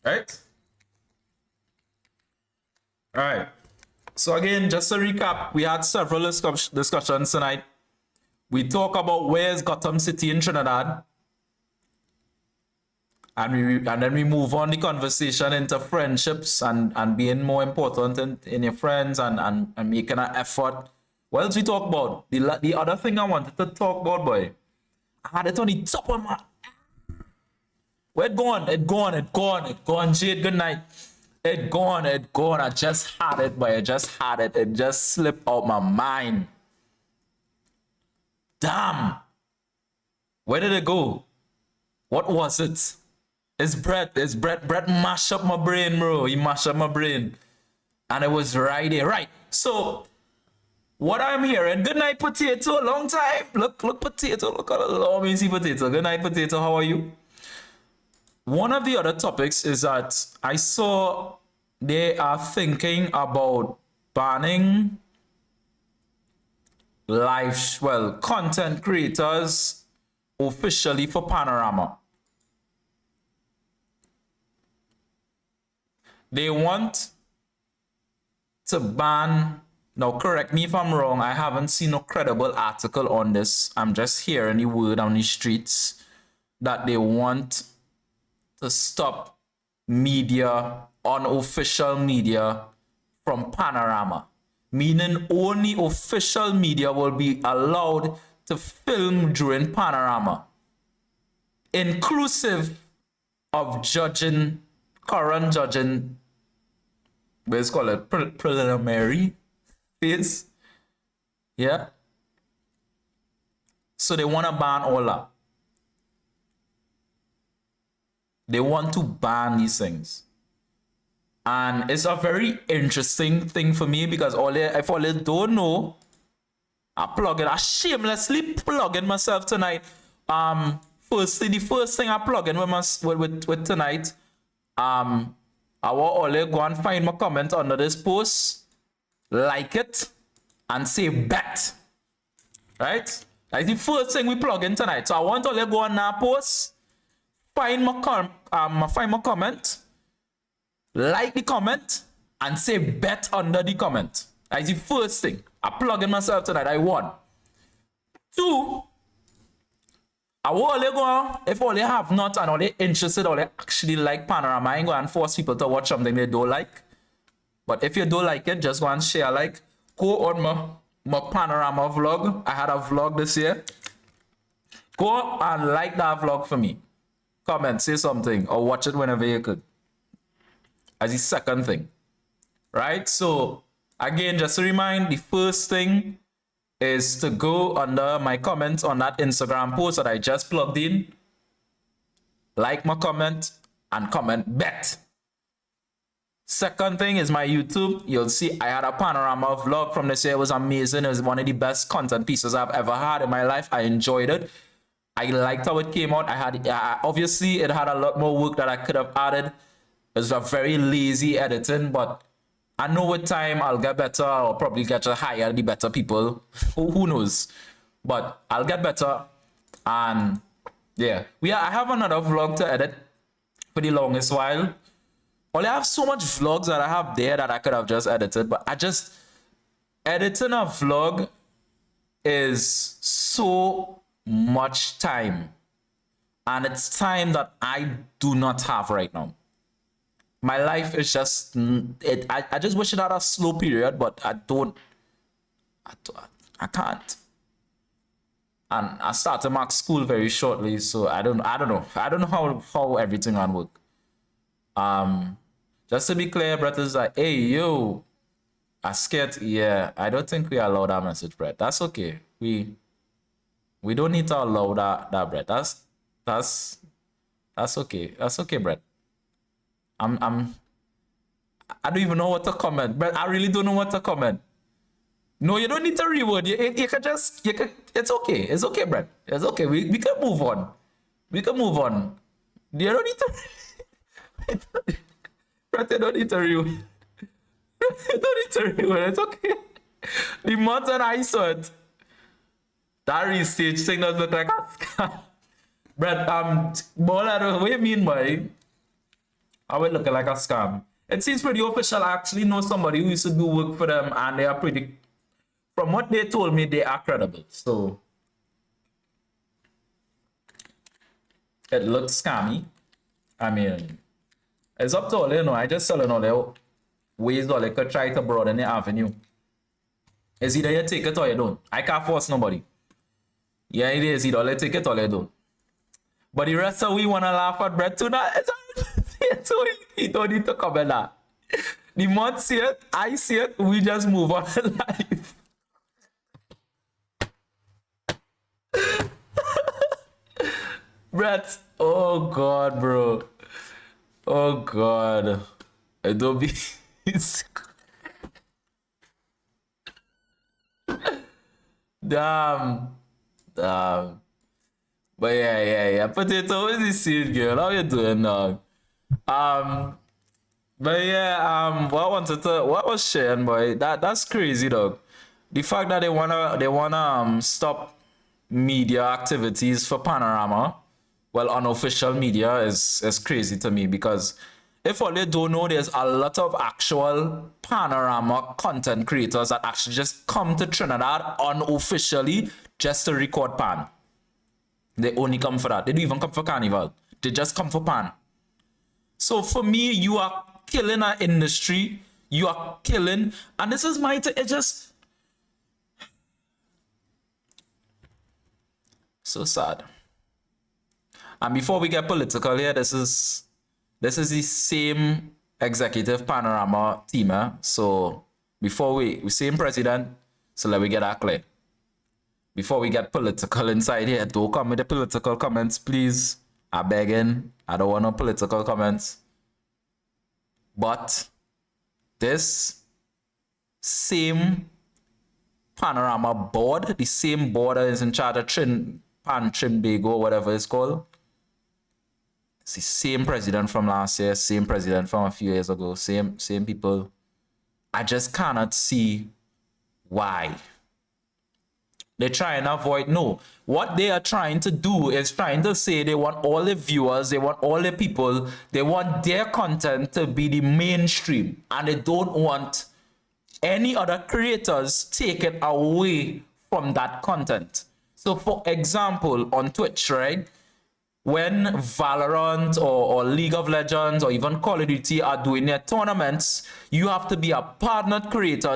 Right? Alright. So again, just to recap, we had several discussions tonight. We talk about where's Gotham City in Trinidad. And then we move on the conversation into friendships and being more important in your friends and making an effort. What else we talk about? The other thing I wanted to talk about, boy. I had it on the top of my... Where it gone? It gone. Jade, good night. It gone. I just had it, boy. I just had it. It just slipped out my mind. Damn. Where did it go? What was it? It's Brett. Brett mashed up my brain, bro. He mashed up my brain. And it was right there. Right. So, what I'm hearing, good night, Potato. Long time. Look, Potato. Look at the long easy Potato. Good night, Potato. How are you? One of the other topics is that I saw they are thinking about banning content creators officially for Panorama. They want to ban, now correct me if I'm wrong, I haven't seen a credible article on this. I'm just hearing the word on the streets that they want to stop media, unofficial media from Panorama. Meaning only official media will be allowed to film during Panorama. Inclusive of current judging, let's call it preliminary phase. Yeah. So they want to ban all that. They want to ban these things. And it's a very interesting thing for me because if all you don't know, I shamelessly plug in myself tonight. Firstly, the first thing I plug in with tonight, I will only go and find my comment under this post, like it, and say bet. Right? That's the first thing we plug in tonight. So I want to only go on our post, find my comment, like the comment, and say bet under the comment. That's the first thing. I plug in myself tonight. I won. Two, I will only go if all they have not and all they interested or they actually like Panorama. I ain't going to force people to watch something they don't like. But if you don't like it, just go and share. Like, go on my Panorama vlog. I had a vlog this year. Go and like that vlog for me. Comment, say something, or watch it whenever you could. As the second thing. Right? So, again, just to remind, the first thing is to go under my comments on that Instagram post that I just plugged in. Like my comment and comment bet. Second thing is my YouTube. You'll see I had a Panorama vlog from this year. It was amazing. It was one of the best content pieces I've ever had in my life. I enjoyed it. I liked how it came out. Obviously, it had a lot more work that I could have added. It was a very lazy editing, but I know with time I'll get better. I'll probably get to hire the better people. Who knows? But I'll get better. And yeah, I have another vlog to edit for the longest while. Only I have so much vlogs that I have there that I could have just edited, but editing a vlog is so much time, and it's time that I do not have right now. My life is just I just wish it had a slow period, but I can't. And I start to mark school very shortly, so I don't know how everything will work. Just to be clear, Brett is like, hey yo, I scared. Yeah, I don't think we allow that message, Brett. That's okay. We don't need to allow that, Brett. That's okay. That's okay, Brett. I don't even know what to comment, Brett. I really don't know what to comment. No, you don't need to reword. You can it's okay. It's okay, Brett. It's okay. We can move on. We can move on. You don't need to Brett, you don't need to reword. You don't need to reword. It's okay. The month that I saw it, that restage thing does look like a scam. Brett, what do you mean by how it look like a scam? It seems pretty official. I actually know somebody who used to do work for them, and they are pretty, from what they told me, they are credible. So it looks scammy. I mean, it's up to all you know. I just telling all the ways all they could try to broaden the avenue. It's either you take it or you don't. I can't force nobody. Yeah, it is either you take it or you don't. But the rest of we wanna laugh at Brett too. So he don't need to comment that. The month see it, I see it, we just move on in life. Brett, oh God, bro. Oh God. I don't be Damn. But yeah. Potato, what is this scene, girl? How you doing, dog? But yeah, what was sharing, boy? That's crazy, dog. The fact that they wanna stop media activities for Panorama, well, unofficial media is crazy to me, because if all they don't know, there's a lot of actual Panorama content creators that actually just come to Trinidad unofficially just to record Pan. They only come for that. They don't even come for Carnival. They just come for Pan. So for me, you are killing our industry. You are killing. And this is it's just so sad. And before we get political here, this is the same executive Panorama team. So before we same president, so let me get that clear. Before we get political inside here, don't come with the political comments, please. I'm begging. I don't want no political comments. But this same Panorama board, the same board that is in charge of Trinbago, whatever it's called. It's the same president from last year, same president from a few years ago, same people. I just cannot see why. They try and avoid. No, what they are trying to do is trying to say they want all the viewers, they want all the people, they want their content to be the mainstream, and they don't want any other creators taken away from that content. So for example, on Twitch, right? When Valorant or League of Legends or even Call of Duty are doing their tournaments, you have to be a partner creator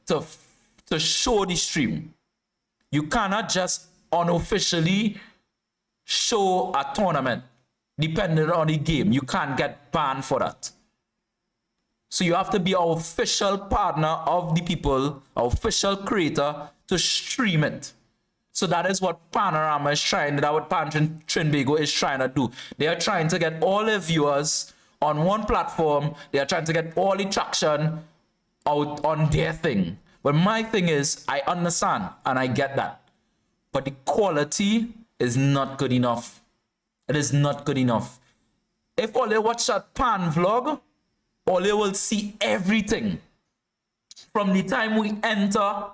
to show the stream. You cannot just unofficially show a tournament depending on the game. You can't get banned for that. So you have to be an official partner of the people, an official creator to stream it. So that is what Panorama is trying, that what Trinidad is trying to do. They are trying to get all their viewers on one platform. They are trying to get all the traction out on their thing. But my thing is, I understand and I get that. But the quality is not good enough. It is not good enough. If all they watch that Pan vlog, all they will see everything. From the time we enter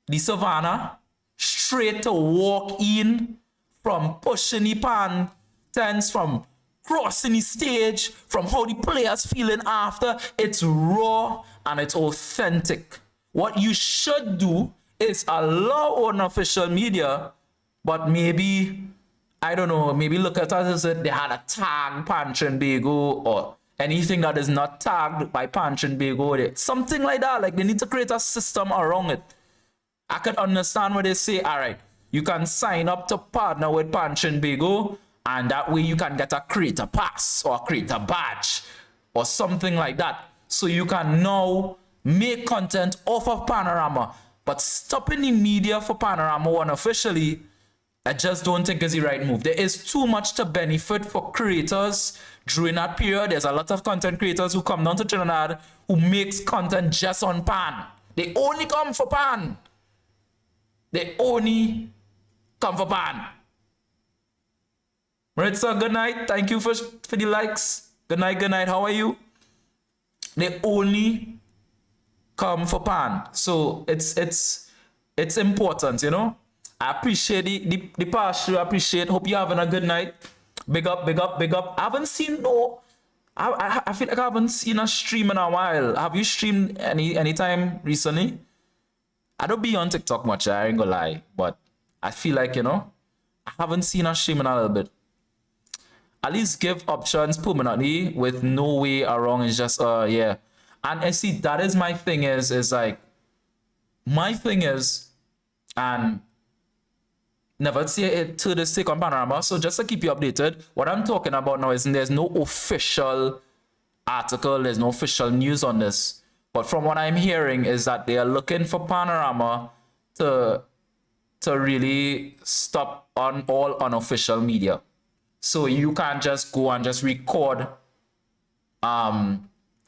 the savannah, straight to walk in, from pushing the pan tents, from crossing the stage, from how the players feeling after. It's raw and it's authentic. What you should do is allow unofficial media, but maybe, I don't know, maybe look at it as if they had a tag Pan Trinidad or anything that is not tagged by Pan Trinidad, something like that. Like they need to create a system around it. I can understand what they say, all right, you can sign up to partner with Pan Trinidad, and that way you can get a creator pass or a creator badge or something like that. So you can now make content off of Panorama. But stopping the media for Panorama unofficially, I just don't think is the right move. There is too much to benefit for creators during that period. There's a lot of content creators who come down to Trinidad who makes content just on Pan. They only come for Pan. They only come for Pan. Maritza, good night. Thank you for the likes. Good night, good night. How are you? They only come for Pan. So it's important, you know. I appreciate the pasture. I appreciate. Hope you're having a good night. Big up, big up, big up. I haven't seen I feel like I haven't seen a stream in a while. Have you streamed anytime recently? I don't be on TikTok much, I ain't gonna lie. But I feel like, you know, I haven't seen a stream in a little bit. At least give options permanently with no way around. It's just yeah. And I see that is my thing is like my thing is, and never see it to the stick on Panorama. So just to keep you updated, what I'm talking about now is there's no official article, there's no official news on this. But from what I'm hearing is that they are looking for Panorama to really stop on all unofficial media. So you can't just go and just record Pan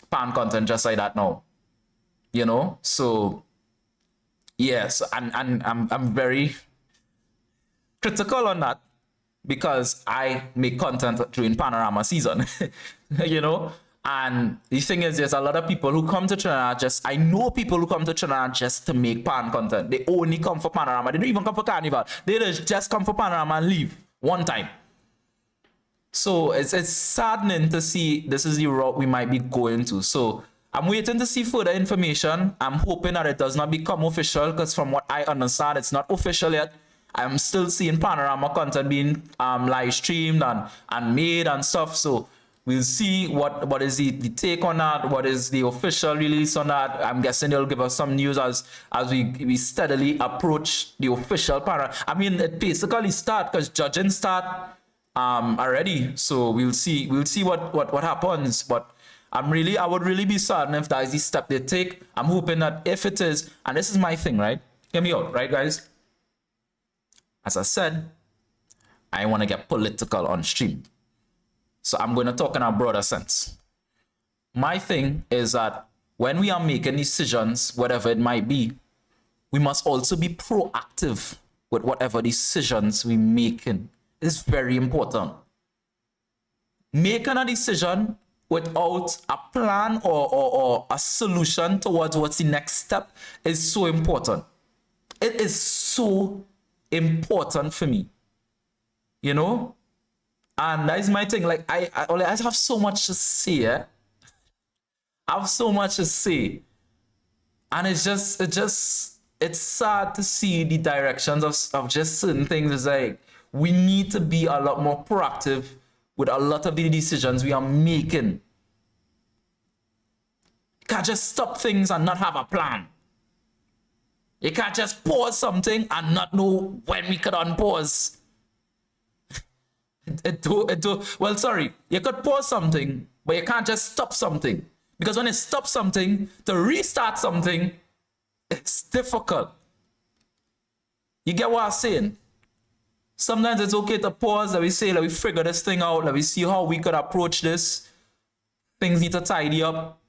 content just like that now. You know? So yes, and I'm very critical on that because I make content during Panorama season. You know? And the thing is, there's a lot of people who come to Trinidad I know people who come to Trinidad just to make Pan content. They only come for Panorama. They don't even come for Carnival. They just come for Panorama and leave one time. So it's saddening to see this is the route we might be going to. So I'm waiting to see further information. I'm hoping that it does not become official because from what I understand, it's not official yet. I'm still seeing Panorama content being live streamed and made and stuff. So we'll see what is the take on that, what is the official release on that. I'm guessing they'll give us some news as we steadily approach the official Panorama. I mean, it basically start because judging start already. So we'll see what happens. But I would really be saddened if that is the step they take. I'm hoping that if it is, and this is my thing, right? Hear me out, right, guys? As I said, I want to get political on stream. So I'm going to talk in a broader sense. My thing is that when we are making decisions, whatever it might be, we must also be proactive with whatever decisions we making. It's very important. Making a decision without a plan or a solution towards what's the next step is so important. It is so important for me. You know? And that is my thing. Like I have so much to say. I have so much to say, and it's just it's sad to see the directions of just certain things. It's like we need to be a lot more proactive with a lot of the decisions we are making. You can't just stop things and not have a plan. You can't just pause something and not know when we could unpause. Well, sorry, you could pause something, but you can't just stop something. Because when you stop something, to restart something, it's difficult. You get what I'm saying? Sometimes it's okay to pause, let me say, let me figure this thing out, let me see how we could approach this. Things need to tidy up.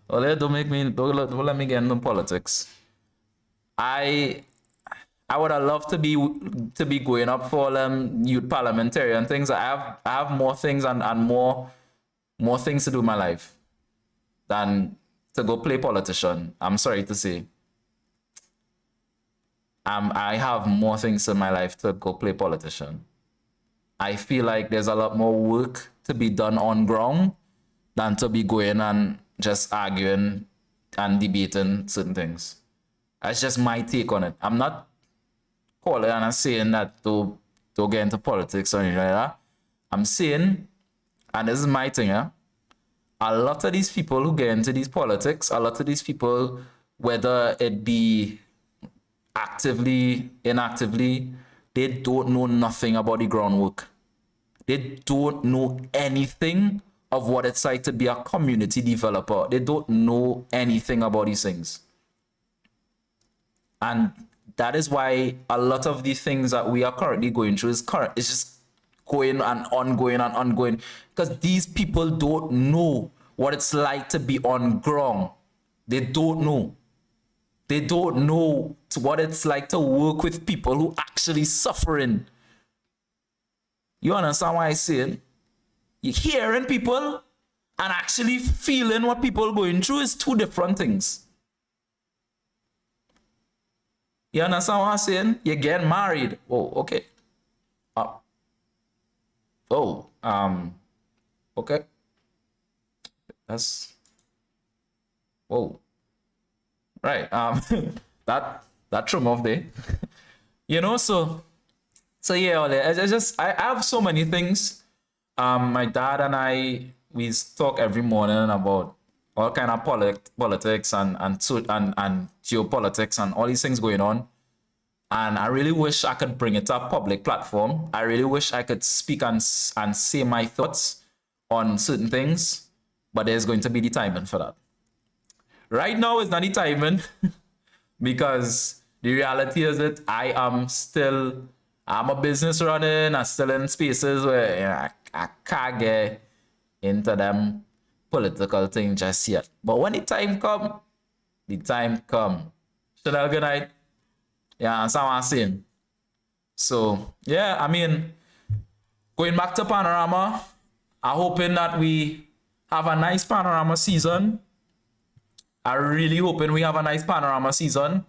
Well, don't let me get into politics. I would have loved to be going up for youth parliamentarian things. I have more things and more things to do in my life than to go play politician. I'm sorry to say. I have more things in my life to go play politician. I feel like there's a lot more work to be done on ground than to be going and just arguing and debating certain things. That's just my take on it. I'm not calling and saying that to get into politics or anything like that. I'm saying, and this is my thing, a lot of these people who get into these politics, a lot of these people, whether it be actively, inactively, they don't know nothing about the groundwork. They don't know anything of what it's like to be a community developer. They don't know anything about these things. And that is why a lot of the things that we are currently going through is just going and ongoing. Because these people don't know what it's like to be on ground. They don't know. They don't know what it's like to work with people who actually suffering. You understand what I'm saying? You're hearing people and actually feeling what people are going through is two different things. You understand what I'm saying? You're getting married. Oh, okay. Okay. That's, whoa. Right. That threw me off there. You know, so yeah, I have so many things. My dad and I, we talk every morning about all kind of politics and geopolitics and all these things going on. And I really wish I could bring it to a public platform. I really wish I could speak and say my thoughts on certain things, but there's going to be the timing for that. Right now is not the timing because the reality is that I'm a business running. I'm still in spaces where I can't get into them political things just yet. But when the time come. Should I have a good night? Yeah, that's what I'm saying. So, yeah, I mean, going back to Panorama, I'm hoping that we have a nice Panorama season. I'm really hoping we have a nice Panorama season.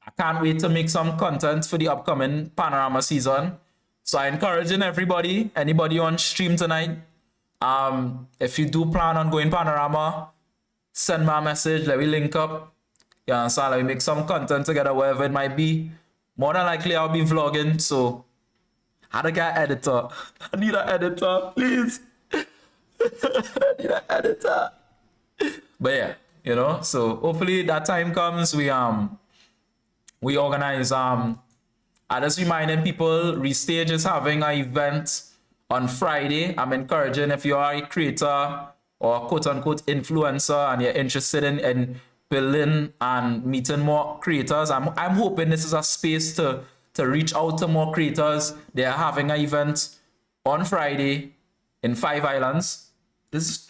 I can't wait to make some content for the upcoming Panorama season. So I encouraging everybody, anybody on stream tonight, if you do plan on going Panorama, send me a message, let me link up. Yeah, so let me make some content together, wherever it might be. More than likely, I'll be vlogging, so how to get an editor? I need an editor, please. I need an editor. But yeah, you know, so hopefully that time comes, we organize, I just reminding people, Restage is having an event on Friday. I'm encouraging if you are a creator or quote unquote influencer and you're interested in building and meeting more creators, I'm hoping this is a space to reach out to more creators. They're having an event on Friday in 5 Islands.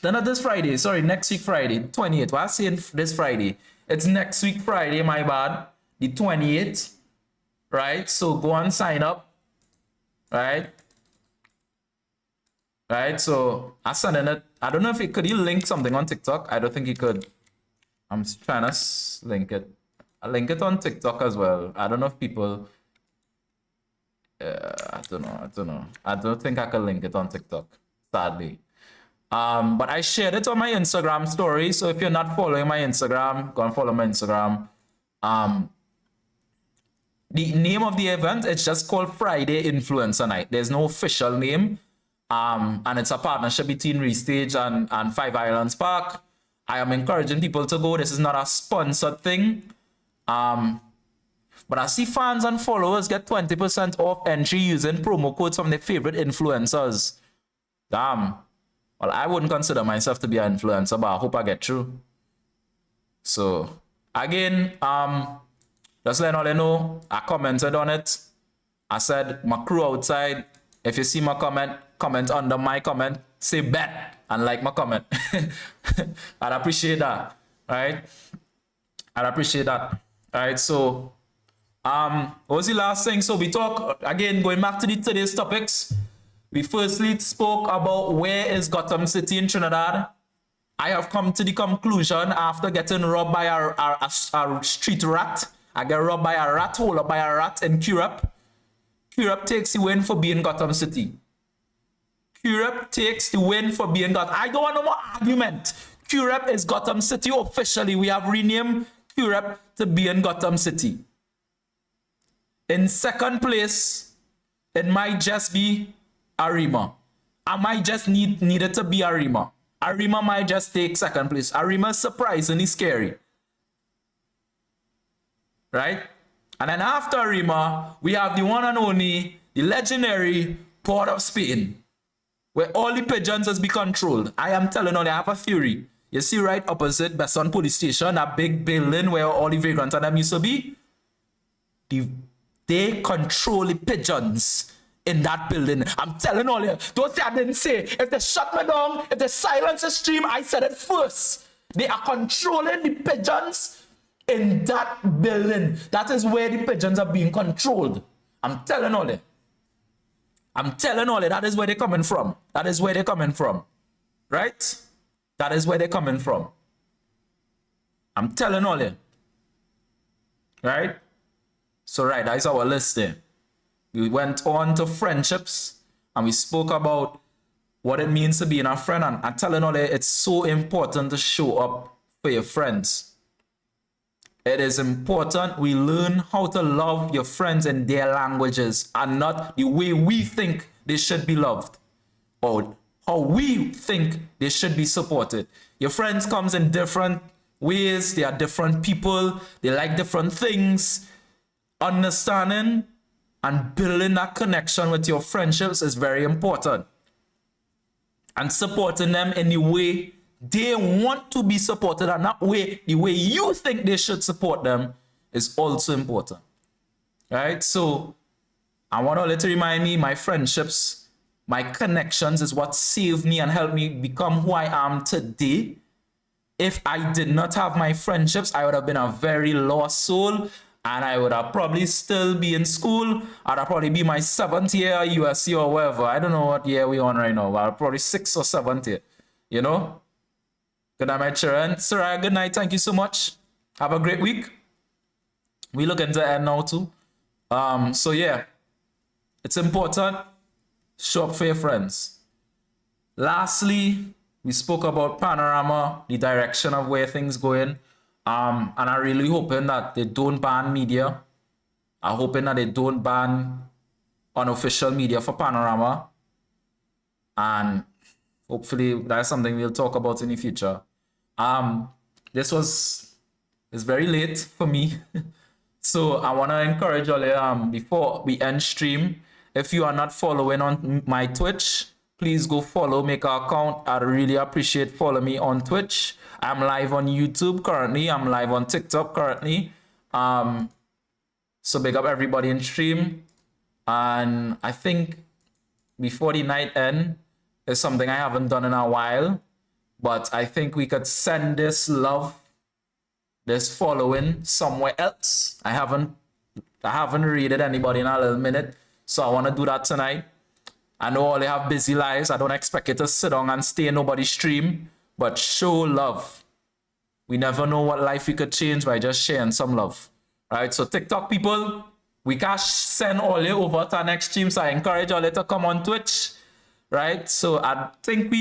Not this Friday, sorry, next week Friday, 28th. Why am I saying this Friday? It's next week Friday, my bad. The 28th, right? So go and sign up, right? Right, so I sent in it. I don't know if could you link something on TikTok? I don't think he could. I'm trying to link it. I link it on TikTok as well. I don't know if people. I don't know. I don't think I can link it on TikTok, sadly. But I shared it on my Instagram story. So if you're not following my Instagram, go and follow my Instagram. The name of the event, it's just called Friday Influencer Night. There's no official name. And it's a partnership between Restage and Five Islands Park. I am encouraging people to go. This is not a sponsored thing. But I see fans and followers get 20% off entry using promo codes from their favorite influencers. Damn. Well, I wouldn't consider myself to be an influencer, but I hope I get through. So, again, just letting all you know, I commented on it. I said, my crew outside, if you see my comment under my comment, say bet and like my comment. I'd appreciate that, right? I'd appreciate that. All right, so, what was the last thing? So we talk, again, going back to today's topics. We firstly spoke about where is Gotham City in Trinidad. I have come to the conclusion after getting robbed by a street rat. I get robbed by a rat hole or by a rat in Curepe. Curepe takes the win for being Gotham City. Curepe takes the win for being Gotham. I don't want no more argument. Curepe is Gotham City officially. We have renamed Curepe to being Gotham City. In second place, it might just be Arima. I might just needed to be Arima. Arima might just take second place. Arima is surprisingly scary. Right? And then after Arima, we have the one and only, the legendary Port of Spain, where all the pigeons has been controlled. I am telling you, I have a theory. You see right opposite Besson Police Station, that big building where all the vagrants and them used to be? They control the pigeons in that building. I'm telling all you. Don't say I didn't say. If they shut me down, if they silence the stream, I said it first. They are controlling the pigeons in that building. That is where the pigeons are being controlled. I'm telling all you. I'm telling all you. That is where they're coming from. That is where they're coming from. Right? That is where they're coming from. I'm telling all you. Right? So right, that is our list there. We went on to friendships and we spoke about what it means to be in a friend, and I'm telling all that it's so important to show up for your friends. It is important we learn how to love your friends in their languages and not the way we think they should be loved or how we think they should be supported. Your friends comes in different ways. They are different people. They like different things. Understanding and building that connection with your friendships is very important. And supporting them in the way they want to be supported and not the way you think they should support them is also important. Right? So I want all to remind me, my friendships, my connections is what saved me and helped me become who I am today. If I did not have my friendships, I would have been a very lost soul. And I would have probably still be in school. I'd probably be my 7th year USC or whatever. I don't know what year we're on right now. But probably 6th or 7th year. You know? Good night, my children. Sarah, good night. Thank you so much. Have a great week. We looking to end now too. So yeah. It's important. Show up for your friends. Lastly, we spoke about Panorama, the direction of where things going. And I'm really hoping that they don't ban media. I'm hoping that they don't ban unofficial media for Panorama. And hopefully that's something we'll talk about in the future. It's very late for me. So I want to encourage all you, before we end stream, if you are not following on my Twitch, please go follow, make an account. I'd really appreciate follow me on Twitch. I'm live on YouTube currently. I'm live on TikTok currently. So big up everybody in stream. And I think before the night end is something I haven't done in a while. But I think we could send this love, this following somewhere else. I haven't raided anybody in a little minute. So I want to do that tonight. I know all they have busy lives. I don't expect you to sit down and stay in nobody's stream. But show love. We never know what life we could change by just sharing some love. Right? So TikTok people, we can send all you over to our next stream. So I encourage all you to come on Twitch. right? So I think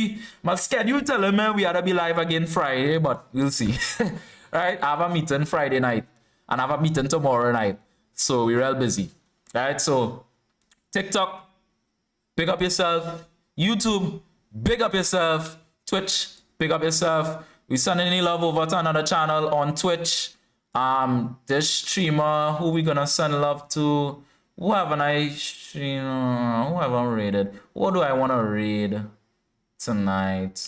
my schedule telling me we ought to be live again Friday, but we'll see. Right? I have a meeting Friday night and I have a meeting tomorrow night. So we're real busy. Right? So TikTok, pick up yourself. YouTube, big up yourself. Twitch, big up yourself. We sending any love over to another channel on Twitch. This streamer, who we gonna send love to? Who haven't I, who haven't I raided? What do I wanna raid tonight?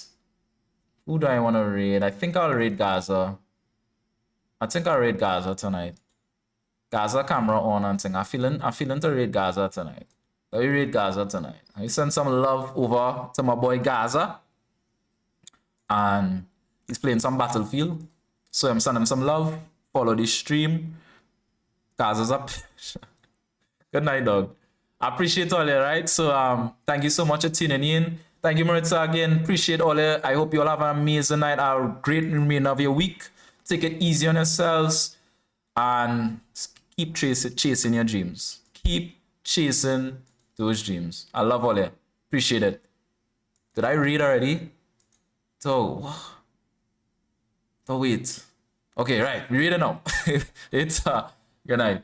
Who do I wanna raid? I think I'll raid Gaza. I think I'll raid Gaza tonight. Gaza camera on and thing. I feeling to raid Gaza tonight. Let me raid Gaza tonight. I send some love over to my boy Gaza. And he's playing some Battlefield. So I'm sending him some love. Follow this stream. Gaza's up. Good night, dog. I appreciate all you, right? So thank you so much for tuning in. Thank you, Maritza, again. Appreciate all you. I hope you all have an amazing night. A great remainder of your week. Take it easy on yourselves. And keep chasing your dreams. Keep chasing those dreams. I love all you. Appreciate it. Did I read already? So wait. Okay, right. We read it now. It's good night.